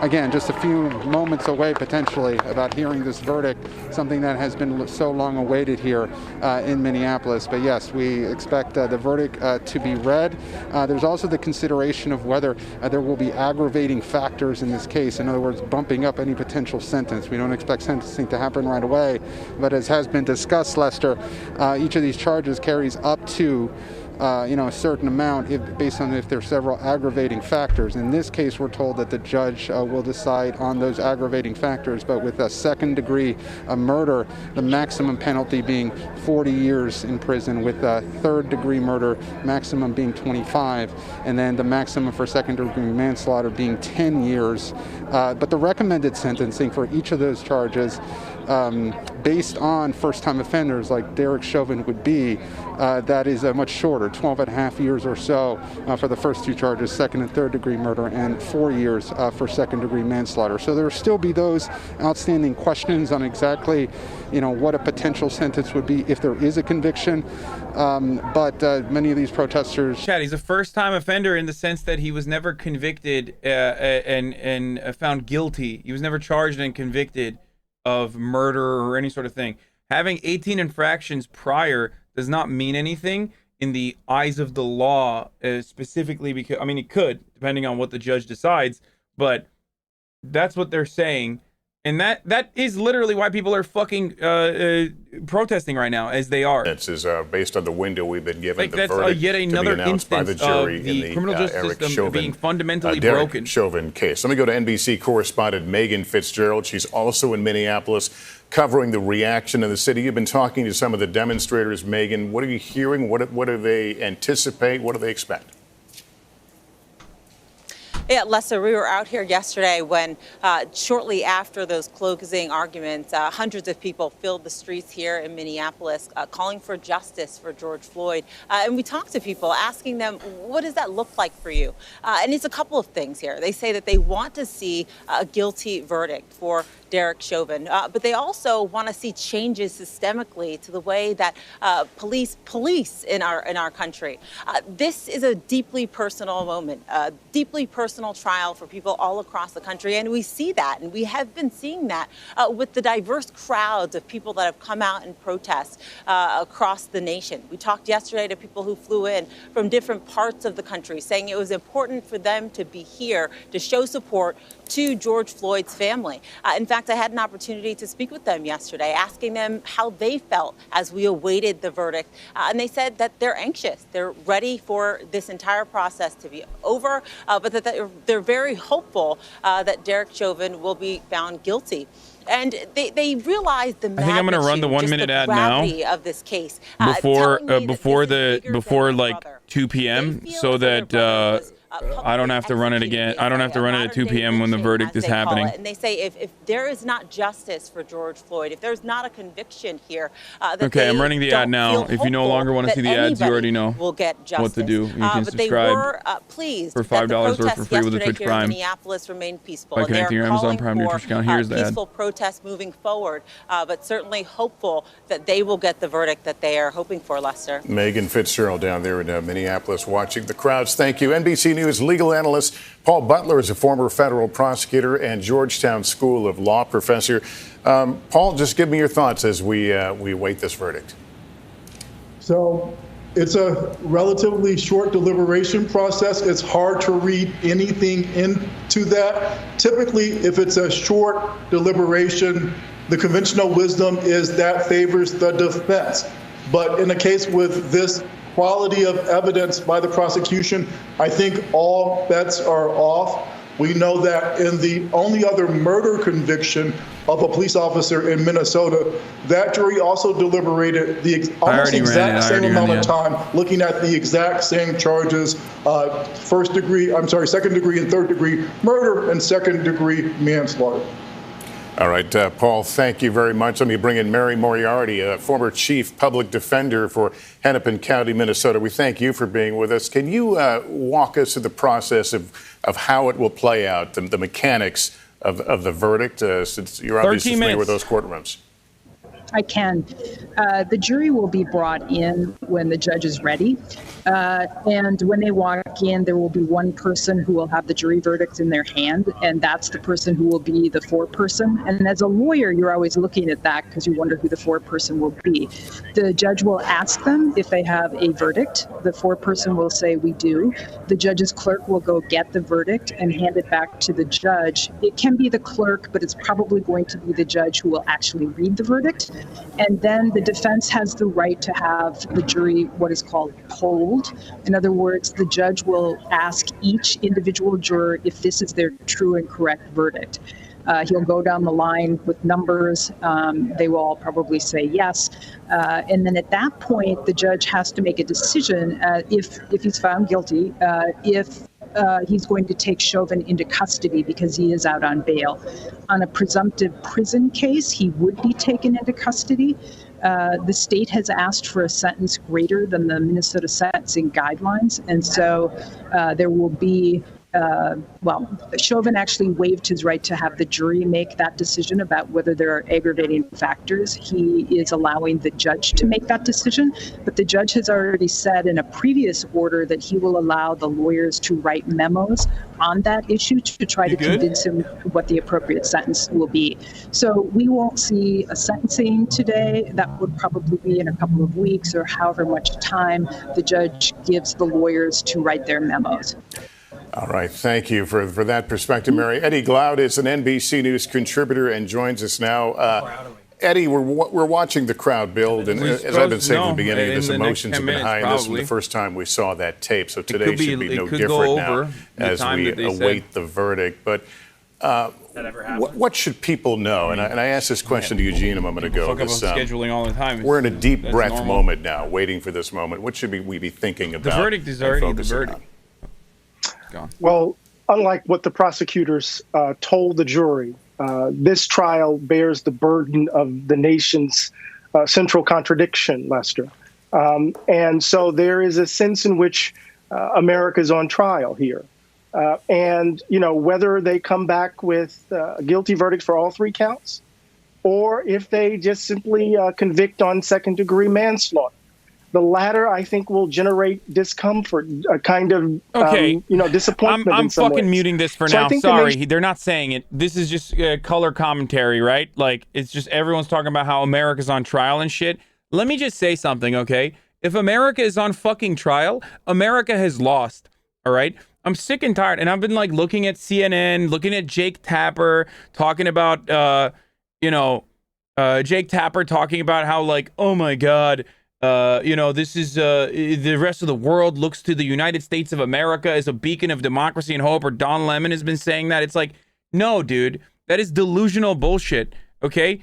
again, just a few moments away potentially about hearing this verdict, something that has been so long awaited here in Minneapolis. But yes, we expect the verdict to be read. There's also the consideration of whether there will be aggravating factors in this case. In other words, bumping up any potential sentence. We don't expect sentencing to happen right away, but as has been discussed, Lester, each of these charges carries up to a certain amount based on if there are several aggravating factors. In this case, we're told that the judge will decide on those aggravating factors, but with a second-degree murder, the maximum penalty being 40 years in prison, with a third-degree murder maximum being 25, and then the maximum for second-degree manslaughter being 10 years. But the recommended sentencing for each of those charges, based on first-time offenders like Derek Chauvin would be, that is much shorter, 12 and a half years or so for the first two charges, second and third degree murder, and 4 years for second degree manslaughter. So there will still be those outstanding questions on exactly, what a potential sentence would be if there is a conviction. But many of these protesters...
Chad, he's a first-time offender in the sense that he was never convicted and found guilty. He was never charged and convicted of murder or any sort of thing. Having 18 infractions prior does not mean anything in the eyes of the law, specifically because, it could, depending on what the judge decides, but that's what they're saying. And that is literally why people are fucking protesting right now, as they are.
This is based on the window we've been given.
That's yet another instance of the criminal justice system being fundamentally broken.
Chauvin case. Let me go to NBC correspondent Megan Fitzgerald. She's also in Minneapolis, covering the reaction in the city. You've been talking to some of the demonstrators, Megan. What are you hearing? What do they anticipate? What do they expect?
Yeah, Lester, we were out here yesterday when shortly after those closing arguments, hundreds of people filled the streets here in Minneapolis calling for justice for George Floyd. And we talked to people asking them, what does that look like for you? And it's a couple of things here. They say that they want to see a guilty verdict for Derek Chauvin, but they also want to see changes systemically to the way that police in our country. This is a deeply personal moment, a deeply personal trial for people all across the country, and we see that, and we have been seeing that with the diverse crowds of people that have come out and protest across the nation. We talked yesterday to people who flew in from different parts of the country, saying it was important for them to be here to show support to George Floyd's family. In fact, I had an opportunity to speak with them yesterday, asking them how they felt as we awaited the verdict. And they said that they're anxious. They're ready for this entire process to be over, but that they're very hopeful that Derek Chauvin will be found guilty. And they realize the magnitude,
I think I'm going to run the 1 minute ad now
of this case
before like 2 p.m. so that I don't have to run it again. I don't have to run it at 2 p.m. when the verdict is happening.
And they say if there is not justice for George Floyd, if there's not a conviction here,
okay, I'm running the ad now. If you no longer want to see the ads, you already know what to do. You can subscribe for $5 or for free with a Twitch Prime.
Minneapolis remained peaceful.
By connecting your Amazon Prime to your Twitch account. Here's the ad.
Peaceful protests moving forward, but certainly hopeful that they will get the verdict that they are hoping for, Lester.
Megan Fitzgerald down there in Minneapolis watching the crowds. Thank you. NBC News legal analyst Paul Butler is a former federal prosecutor and Georgetown School of Law professor. Paul, just give me your thoughts as we await this verdict.
So it's a relatively short deliberation process. It's hard to read anything into that. Typically, if it's a short deliberation, the conventional wisdom is that favors the defense. But in a case with this quality of evidence by the prosecution, I think all bets are off. We know that in the only other murder conviction of a police officer in Minnesota, that jury also deliberated the almost exact same amount of time, looking at the exact same charges, second degree and third degree murder and second degree manslaughter.
All right, Paul, thank you very much. Let me bring in Mary Moriarty, a former chief public defender for Hennepin County, Minnesota. We thank you for being with us. Can you walk us through the process of how it will play out, the mechanics of the verdict, since you're obviously familiar with those courtrooms?
I can. The jury will be brought in when the judge is ready. And when they walk in, there will be one person who will have the jury verdict in their hand, and that's the person who will be the foreperson. And as a lawyer, you're always looking at that because you wonder who the foreperson will be. The judge will ask them if they have a verdict. The foreperson will say, we do. The judge's clerk will go get the verdict and hand it back to the judge. It can be the clerk, but it's probably going to be the judge who will actually read the verdict. And then the defense has the right to have the jury, what is called polled. In other words, the judge will ask each individual juror if this is their true and correct verdict. He'll go down the line with numbers. They will all probably say yes. And then at that point, the judge has to make a decision if he's found guilty, if he's going to take Chauvin into custody because he is out on bail. On a presumptive prison case, he would be taken into custody. The state has asked for a sentence greater than the Minnesota sentencing guidelines, and so there will be Chauvin actually waived his right to have the jury make that decision about whether there are aggravating factors. He is allowing the judge to make that decision, but the judge has already said in a previous order that he will allow the lawyers to write memos on that issue to try to convince him what the appropriate sentence will be. So we won't see a sentencing today. That would probably be in a couple of weeks or however much time the judge gives the lawyers to write their memos.
All right. Thank you for that perspective, Mary. Eddie Glaude is an NBC News contributor and joins us now. Eddie, we're watching the crowd build, and as I've been saying from the beginning, his emotions have been high, and this was the first time we saw that tape, so today should be no different now as we await the verdict. But what should people know? And I asked this question to Eugene a moment ago.
Scheduling all the time.
We're in a deep breath moment now, waiting for this moment. What should we be thinking about?
The verdict is already the verdict.
Well, unlike what the prosecutors told the jury, this trial bears the burden of the nation's central contradiction, Lester. And so there is a sense in which America is on trial here. And, you know, whether they come back with a guilty verdict for all three counts, or if they just simply convict on second-degree manslaughter. The latter, I think, will generate discomfort, a kind of, disappointment.
I'm
in some
fucking
ways.
muting this for now. Sorry, they're not saying it. This is just color commentary, right? Like, it's just everyone's talking about how America's on trial and shit. Let me just say something, okay? If America is on fucking trial, America has lost, all right? I'm sick and tired, and I've been, like, looking at CNN, looking at Jake Tapper, talking about, Jake Tapper talking about how, like, oh, my God, this is the rest of the world looks to the United States of America as a beacon of democracy and hope, or Don Lemon has been saying that. It's like, no, dude, that is delusional bullshit. Okay,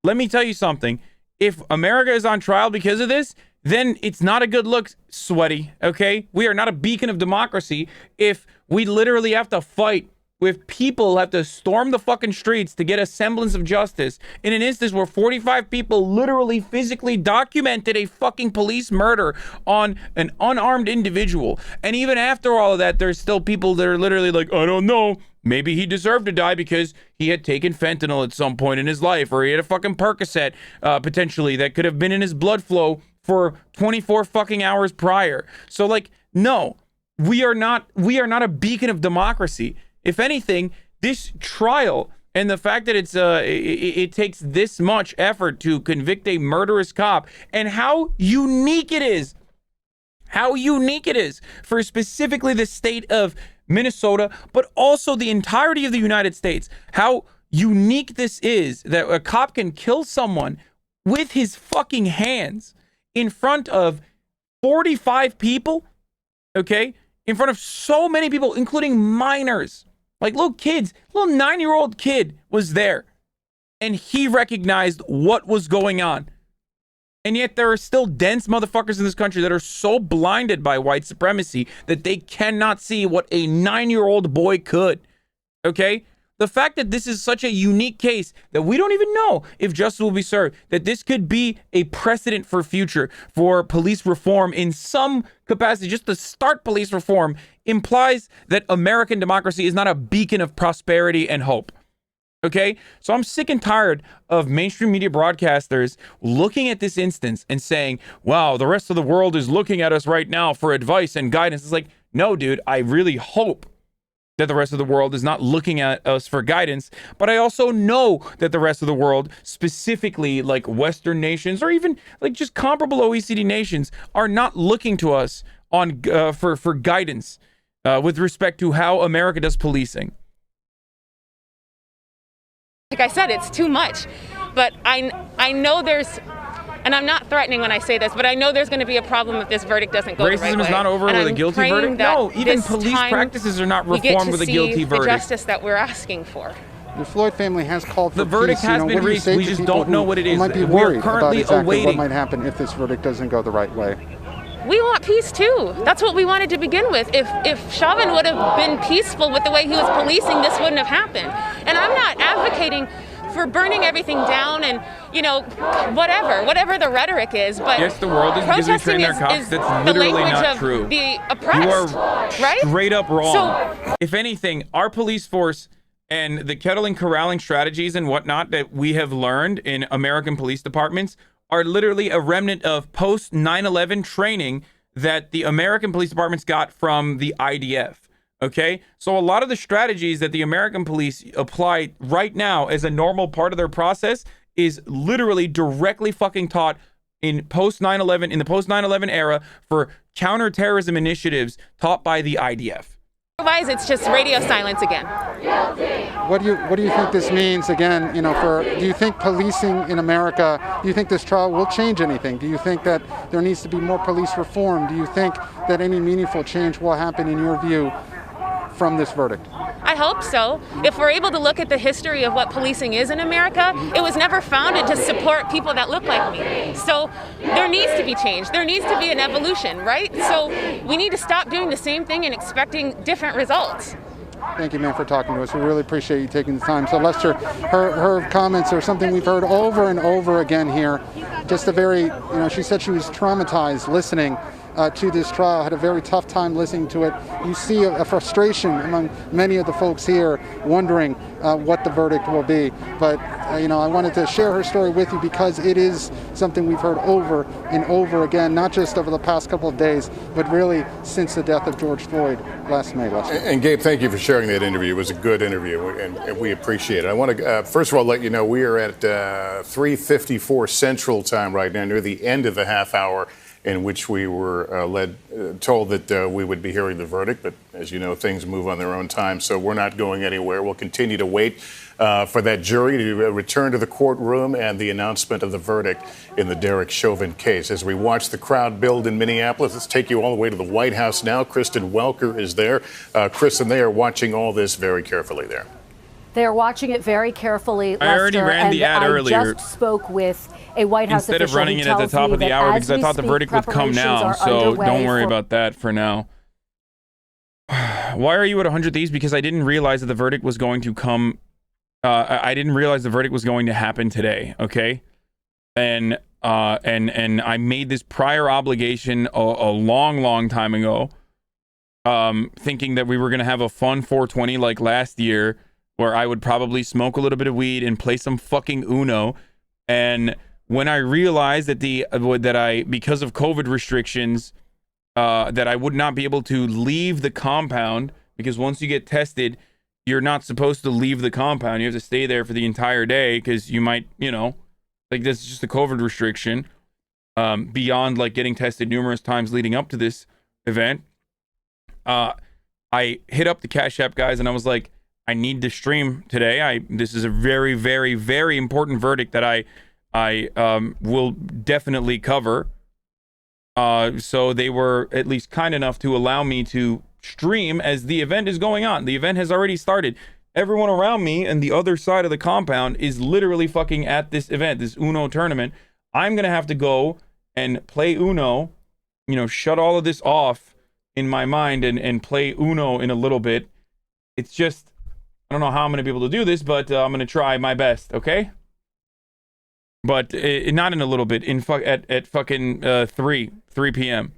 let me tell you something. If America is on trial because of this, then it's not a good look, sweaty. Okay, we are not a beacon of democracy if we literally have to fight. If people have to storm the fucking streets to get a semblance of justice in an instance where 45 people literally physically documented a fucking police murder on an unarmed individual. And even after all of that, there's still people that are literally like, I don't know, maybe he deserved to die because he had taken fentanyl at some point in his life, or he had a fucking Percocet potentially that could have been in his blood flow for 24 fucking hours prior. So like, no, we are not a beacon of democracy. If anything, this trial and the fact that it takes this much effort to convict a murderous cop, and how unique it is for specifically the state of Minnesota, but also the entirety of the United States, how unique this is that a cop can kill someone with his fucking hands in front of 45 people, okay? In front of so many people, including minors. Like little kids, little 9-year-old kid was there, and he recognized what was going on. And yet there are still dense motherfuckers in this country that are so blinded by white supremacy that they cannot see what a 9-year-old boy could. Okay? The fact that this is such a unique case that we don't even know if justice will be served, that this could be a precedent for future for police reform in some capacity, just to start police reform, implies that American democracy is not a beacon of prosperity and hope. Okay? So I'm sick and tired of mainstream media broadcasters looking at this instance and saying, wow, the rest of the world is looking at us right now for advice and guidance. It's like, no, dude, I really hope that the rest of the world is not looking at us for guidance, but I also know that the rest of the world, specifically like Western nations or even like just comparable OECD nations, are not looking to us on for guidance with respect to how America does policing.
Like I said, it's too much, but I know there's, and I'm not threatening when I say this, but I know there's going to be a problem if this verdict doesn't go the right way.
Racism is not over with a guilty verdict? No, even police practices are not reformed with a guilty verdict.
The justice that we're asking for.
The Floyd family has called for
the verdict
peace.
has been reached. We just don't know what it is.
Might be worried
We're currently
about exactly
awaiting
what might happen if this verdict doesn't go the right way.
We want peace too. That's what we wanted to begin with. If Chauvin would have been peaceful with the way he was policing, this wouldn't have happened. And I'm not advocating for burning everything down and, you know, whatever the rhetoric is, but
yes, the world is busy training their cops. That's literally not true.
The oppressed,
you are
right?
straight up wrong.
So,
if anything, our police force and the kettling, corralling strategies and whatnot that we have learned in American police departments are literally a remnant of post 9/11 training that the American police departments got from the IDF. Okay, so a lot of the strategies that the American police apply right now as a normal part of their process is literally directly fucking taught in post 9/11, in the post 9/11 era for counterterrorism initiatives taught by the IDF.
Otherwise, it's just radio silence again.
What do you think this means again? You know, do you think policing in America? Do you think this trial will change anything? Do you think that there needs to be more police reform? Do you think that any meaningful change will happen in your view from this verdict?
I hope so. If we're able to look at the history of what policing is in America, it was never founded to support people that look like me. So there needs to be change. There needs to be an evolution, right? So we need to stop doing the same thing and expecting different results.
Thank you, man, for talking to us. We really appreciate you taking the time. So, Lester, her comments are something we've heard over and over again here. Just a very, you know, she said she was traumatized listening to this trial, had a very tough time listening to it. You see a frustration among many of the folks here wondering what the verdict will be. But, you know, I wanted to share her story with you because it is something we've heard over and over again, not just over the past couple of days, but really since the death of George Floyd last May. Lester.
And Gabe, thank you for sharing that interview. It was a good interview, and we appreciate it. I want to, first of all, let you know we are at 3:54 Central Time right now, near the end of the half hour in which we were told that we would be hearing the verdict. But as you know, things move on their own time, so we're not going anywhere. We'll continue to wait for that jury to return to the courtroom and the announcement of the verdict in the Derek Chauvin case. As we watch the crowd build in Minneapolis, let's take you all the way to the White House now. Kristen Welker is there. Kristen, they are watching all this very carefully there.
They are watching it very carefully, Lester.
I already ran the ad earlier.
I just spoke with a White House
instead
official
of running it at the top of the hour because I thought the verdict would come now. So don't worry about that for now. Why are you at 100 Thieves? Because I didn't realize that the verdict was going to come. I didn't realize the verdict was going to happen today. Okay, and I made this prior obligation a long time ago, thinking that we were gonna have a fun 420 like last year, where I would probably smoke a little bit of weed and play some fucking Uno. And when I realized that because of COVID restrictions, that I would not be able to leave the compound, because once you get tested, you're not supposed to leave the compound. You have to stay there for the entire day because you might, you know, like this is just a COVID restriction, beyond like getting tested numerous times leading up to this event. I hit up the Cash App guys and I was like, I need to stream today. This is a very, very, very important verdict that I will definitely cover. So they were at least kind enough to allow me to stream as the event is going on. The event has already started. Everyone around me and the other side of the compound is literally fucking at this event, this Uno tournament. I'm gonna have to go and play Uno, you know, shut all of this off in my mind and play Uno in a little bit. It's just, I don't know how I'm going to be able to do this, but I'm going to try my best, okay? But not in a little bit, at fucking 3 p.m.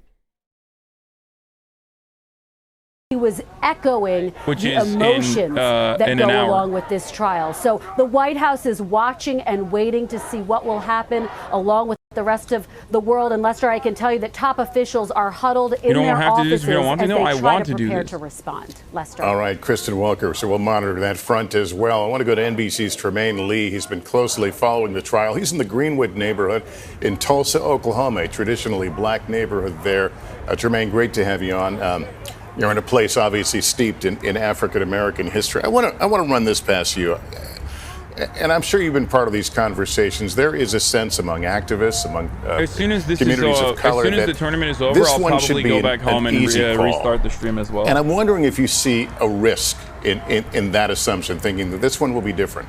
He was echoing the emotions that go along with this trial. So the White House is watching and waiting to see what will happen along with the rest of the world. And Lester, I can tell you that top officials are huddled in their offices as they try to prepare to respond. Lester.
All right, Kristen Welker. So we'll monitor that front as well. I want to go to NBC's Tremaine Lee. He's been closely following the trial. He's in the Greenwood neighborhood in Tulsa, Oklahoma, a traditionally black neighborhood there. Tremaine, great to have you on. You're in a place obviously steeped in African-American history. I want to run this past you. And I'm sure you've been part of these conversations. There is a sense among activists, among communities of color,
as soon as the tournament is over, I'll probably go back home and restart the stream as well.
And I'm wondering if you see a risk in that assumption, thinking that this one will be different.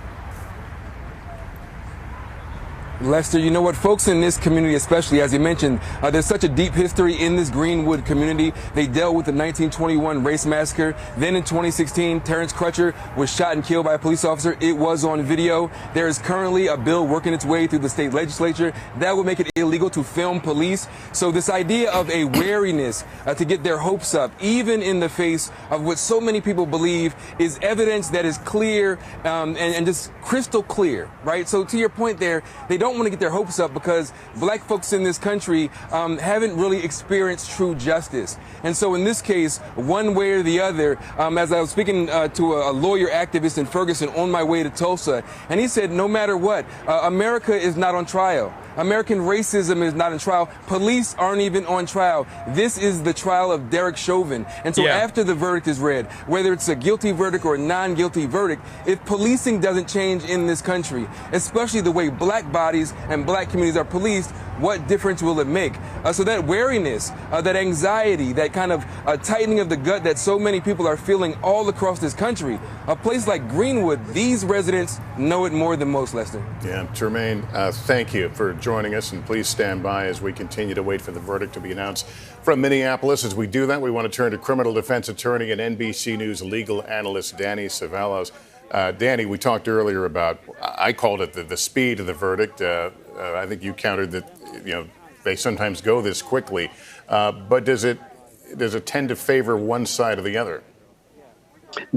Lester, you know what, folks in this community, especially as you mentioned, there's such a deep history in this Greenwood community. They dealt with the 1921 race massacre. Then in 2016, Terrence Crutcher was shot and killed by a police officer. It was on video. There is currently a bill working its way through the state legislature that will make it illegal to film police. So this idea of a wariness to get their hopes up, even in the face of what so many people believe is evidence that is clear and just crystal clear, right? So to your point there, they don't want to get their hopes up because black folks in this country haven't really experienced true justice. And so in this case, one way or the other, as I was speaking to a lawyer activist in Ferguson on my way to Tulsa, and he said, no matter what, America is not on trial. American racism is not on trial. Police aren't even on trial. This is the trial of Derek Chauvin. And so after the verdict is read, whether it's a guilty verdict or a non-guilty verdict, if policing doesn't change in this country, especially the way black bodies and black communities are policed, what difference will it make? So that wariness, that anxiety, that kind of tightening of the gut that so many people are feeling all across this country, a place like Greenwood, these residents know it more than most, Lester.
Yeah, Tremaine, thank you for joining us, and please stand by as we continue to wait for the verdict to be announced from Minneapolis. As we do that, we want to turn to criminal defense attorney and NBC News legal analyst Danny Cevallos. Danny, we talked earlier about, I called it the speed of the verdict. I think you countered that, they sometimes go this quickly. But does it tend to favor one side or the other?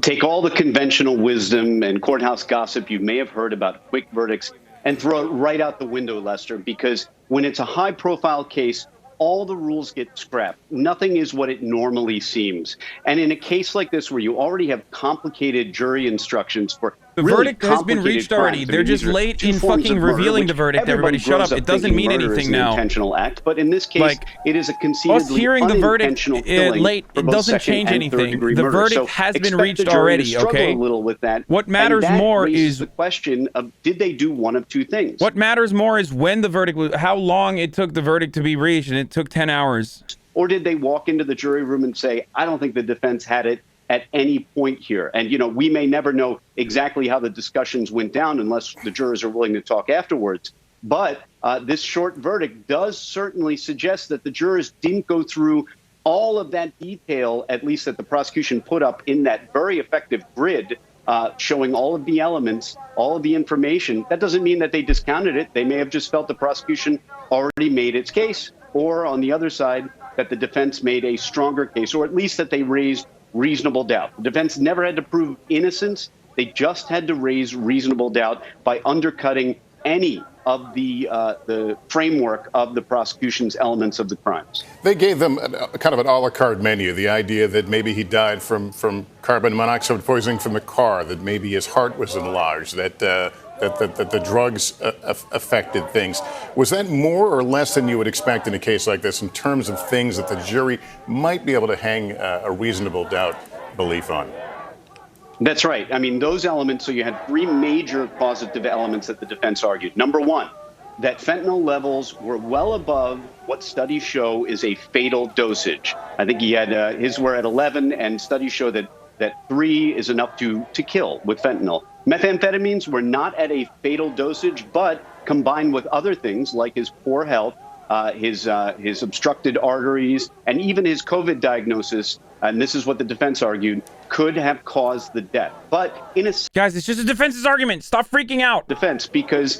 Take all the conventional wisdom and courthouse gossip you may have heard about quick verdicts and throw it right out the window, Lester, because when it's a high-profile case, all the rules get scrapped. Nothing is what it normally seems. And in a case like this, where you already have complicated jury instructions for
the verdict has been reached already. They're just late in fucking revealing the verdict. Everybody shut up. It doesn't mean anything now.
Intentional act, but in this case, it is a conceitedly
us hearing the verdict late, it doesn't change anything. The verdict has been reached already, okay?
A little with that.
What matters more is
the question of, did they do one of two things?
What matters more is when the verdict was, how long it took the verdict to be reached, and it took 10 hours.
Or did they walk into the jury room and say, I don't think the defense had it at any point here? And, we may never know exactly how the discussions went down unless the jurors are willing to talk afterwards. But this short verdict does certainly suggest that the jurors didn't go through all of that detail, at least that the prosecution put up in that very effective grid, showing all of the elements, all of the information. That doesn't mean that they discounted it. They may have just felt the prosecution already made its case. Or on the other side, that the defense made a stronger case, or at least that they raised reasonable doubt. The defense never had to prove innocence. They just had to raise reasonable doubt by undercutting any of the framework of the prosecution's elements of the crimes.
They gave them kind of an a la carte menu, the idea that maybe he died from carbon monoxide poisoning from the car, that maybe his heart was enlarged, that the drugs affected things. Was that more or less than you would expect in a case like this in terms of things that the jury might be able to hang a reasonable doubt belief on?
That's right. I mean, those elements, so you had three major causative elements that the defense argued. Number one, that fentanyl levels were well above what studies show is a fatal dosage. I think he had his were at 11, and studies show that 3 is enough to kill with fentanyl. Methamphetamines were not at a fatal dosage, but combined with other things like his poor health, his obstructed arteries, and even his COVID diagnosis, and this is what the defense argued, could have caused the death. But in a
guys, it's just a defense's argument. Stop freaking out.
Defense, because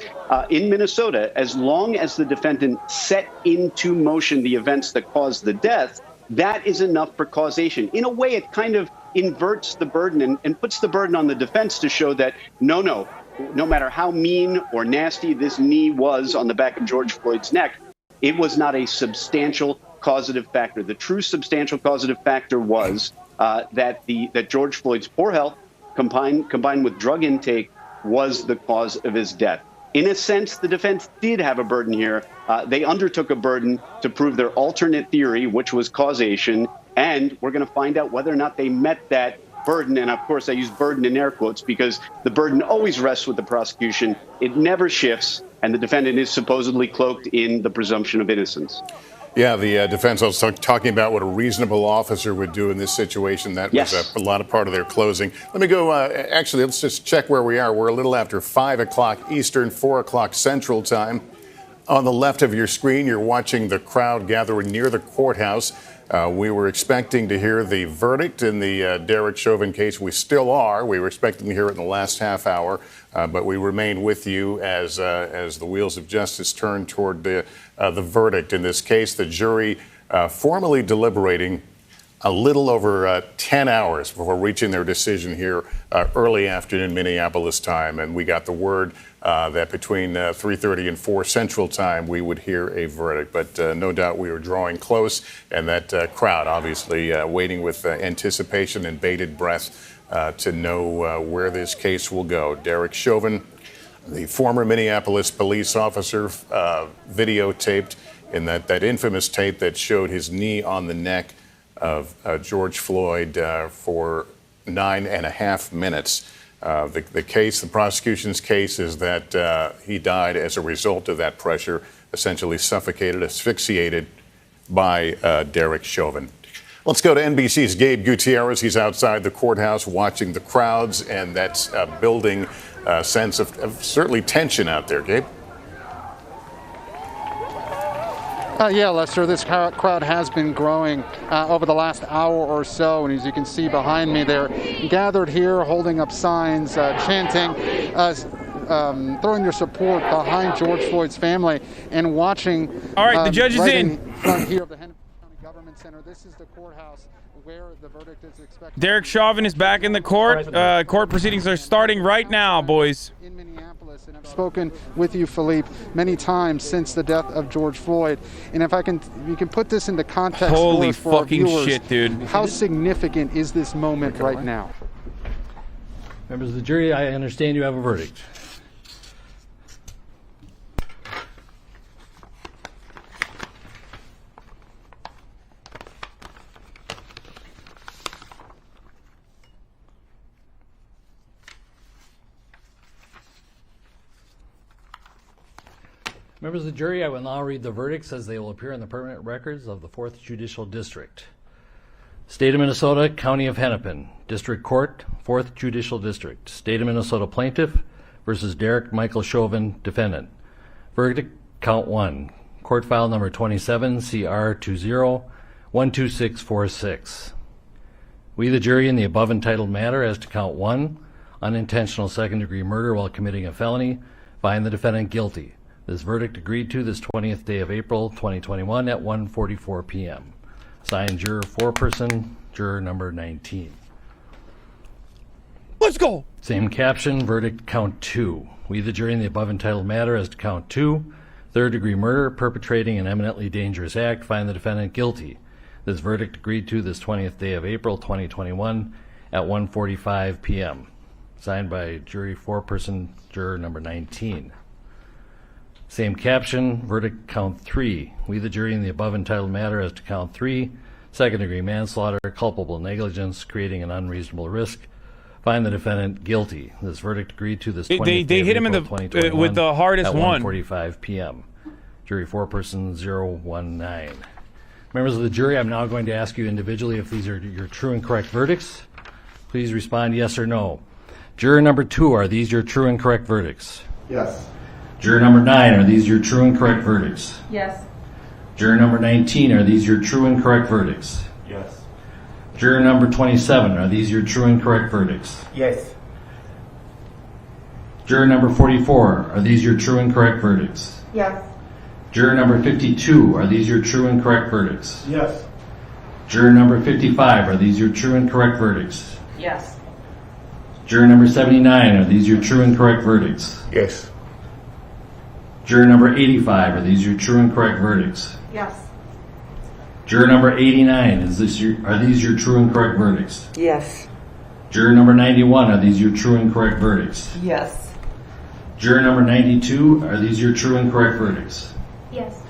in Minnesota, as long as the defendant set into motion the events that caused the death, that is enough for causation. In a way, it kind of inverts the burden and puts the burden on the defense to show that no matter how mean or nasty this knee was on the back of George Floyd's neck, it was not a substantial causative factor. The true substantial causative factor was that George Floyd's poor health combined with drug intake was the cause of his death. In a sense, the defense did have a burden here. They undertook a burden to prove their alternate theory, which was causation, and we're going to find out whether or not they met that burden. And of course, I use burden in air quotes because the burden always rests with the prosecution. It never shifts, and the defendant is supposedly cloaked in the presumption of innocence.
Yeah, the defense was talking about what a reasonable officer would do in this situation. That was a lot of part of their closing. Let me go, actually, let's just check where we are. We're a little after 5 o'clock Eastern, 4 o'clock Central Time. On the left of your screen, you're watching the crowd gathering near the courthouse. We were expecting to hear the verdict in the Derek Chauvin case. We still are. We were expecting to hear it in the last half hour, but we remain with you as the wheels of justice turn toward the verdict in this case. The jury formally deliberating a little over 10 hours before reaching their decision here early afternoon Minneapolis time, and we got the word that between 3:30 and 4 Central Time, we would hear a verdict. But no doubt we are drawing close, and that crowd obviously waiting with anticipation and bated breath to know where this case will go. Derek Chauvin, the former Minneapolis police officer, videotaped in that infamous tape that showed his knee on the neck of George Floyd for 9.5 minutes. The prosecution's case is that he died as a result of that pressure, essentially suffocated, asphyxiated by Derek Chauvin. Let's go to NBC's Gabe Gutierrez. He's outside the courthouse watching the crowds, and that's building a sense of certainly tension out there. Gabe?
Yeah, Lester, this crowd has been growing over the last hour or so, and as you can see behind me, they're gathered here holding up signs, chanting, throwing their support behind George Floyd's family and watching.
All right, the judge is in.
Front here of the Hennepin County Government Center. This is the courthouse where the verdict is expected.
Derek Chauvin is back in the court. Court proceedings are starting right now, boys.
In Minneapolis, and I've spoken with you, Philippe, many times since the death of George Floyd. And if you can put this into context.
Holy
for
fucking
viewers,
shit, dude.
How significant is this moment right now?
Members of the jury, I understand you have a verdict. Members of the jury, I will now read the verdicts as they will appear in the permanent records of the 4th Judicial District. State of Minnesota, County of Hennepin, District Court, 4th Judicial District. State of Minnesota Plaintiff versus Derek Michael Chauvin, Defendant. Verdict, Count 1. Court File Number 27, CR 20-12646. We, the jury, in the above entitled matter as to Count 1, unintentional second-degree murder while committing a felony, find the defendant guilty. This verdict agreed to this 20th day of April, 2021 at 1:44 p.m. Signed, juror foreperson, juror number 19.
Let's go.
Same caption, verdict count 2. We, the jury, in the above entitled matter as to count 2, third-degree murder, perpetrating an eminently dangerous act, find the defendant guilty. This verdict agreed to this 20th day of April, 2021 at 1:45 p.m. Signed by jury foreperson, juror number 19. Same caption, verdict count 3. We, the jury, in the above entitled matter as to count 3, second-degree manslaughter, culpable negligence, creating an unreasonable risk, find the defendant guilty. This verdict agreed to this 20th
they
day
hit
of
him in
April,
the with the hardest
at
one.
1:45 p.m. Jury foreperson 019. Members of the jury, I'm now going to ask you individually if these are your true and correct verdicts. Please respond yes or no. Juror number 2, are these your true and correct verdicts?
Yes.
Juror number 9, are these your true and correct verdicts?
Yes.
Juror number 19, are these your true and correct verdicts?
Yes.
Juror number 27, are these your true and correct verdicts?
Yes.
Juror number 44, are these your true and correct verdicts?
Yes.
Juror number 52, are these your true and correct verdicts?
Yes.
Juror number 55, are these your true and correct verdicts?
Yes.
Juror number 79, are these your true and correct verdicts?
Yes.
Juror number 85, are these your true and correct verdicts?
Yes.
Juror number 89, are these your true and correct verdicts?
Yes.
Juror number 91, are these your true and correct verdicts?
Yes.
Juror number 92, are these your true and correct verdicts?
Yes.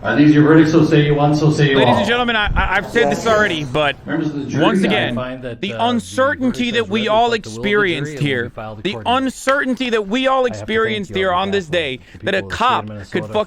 Are these your verdicts? So say you one, so say you all.
Ladies and gentlemen, I've said this already, but once again, the uncertainty that we all experienced here, the uncertainty that we all experienced here on this day, that a cop could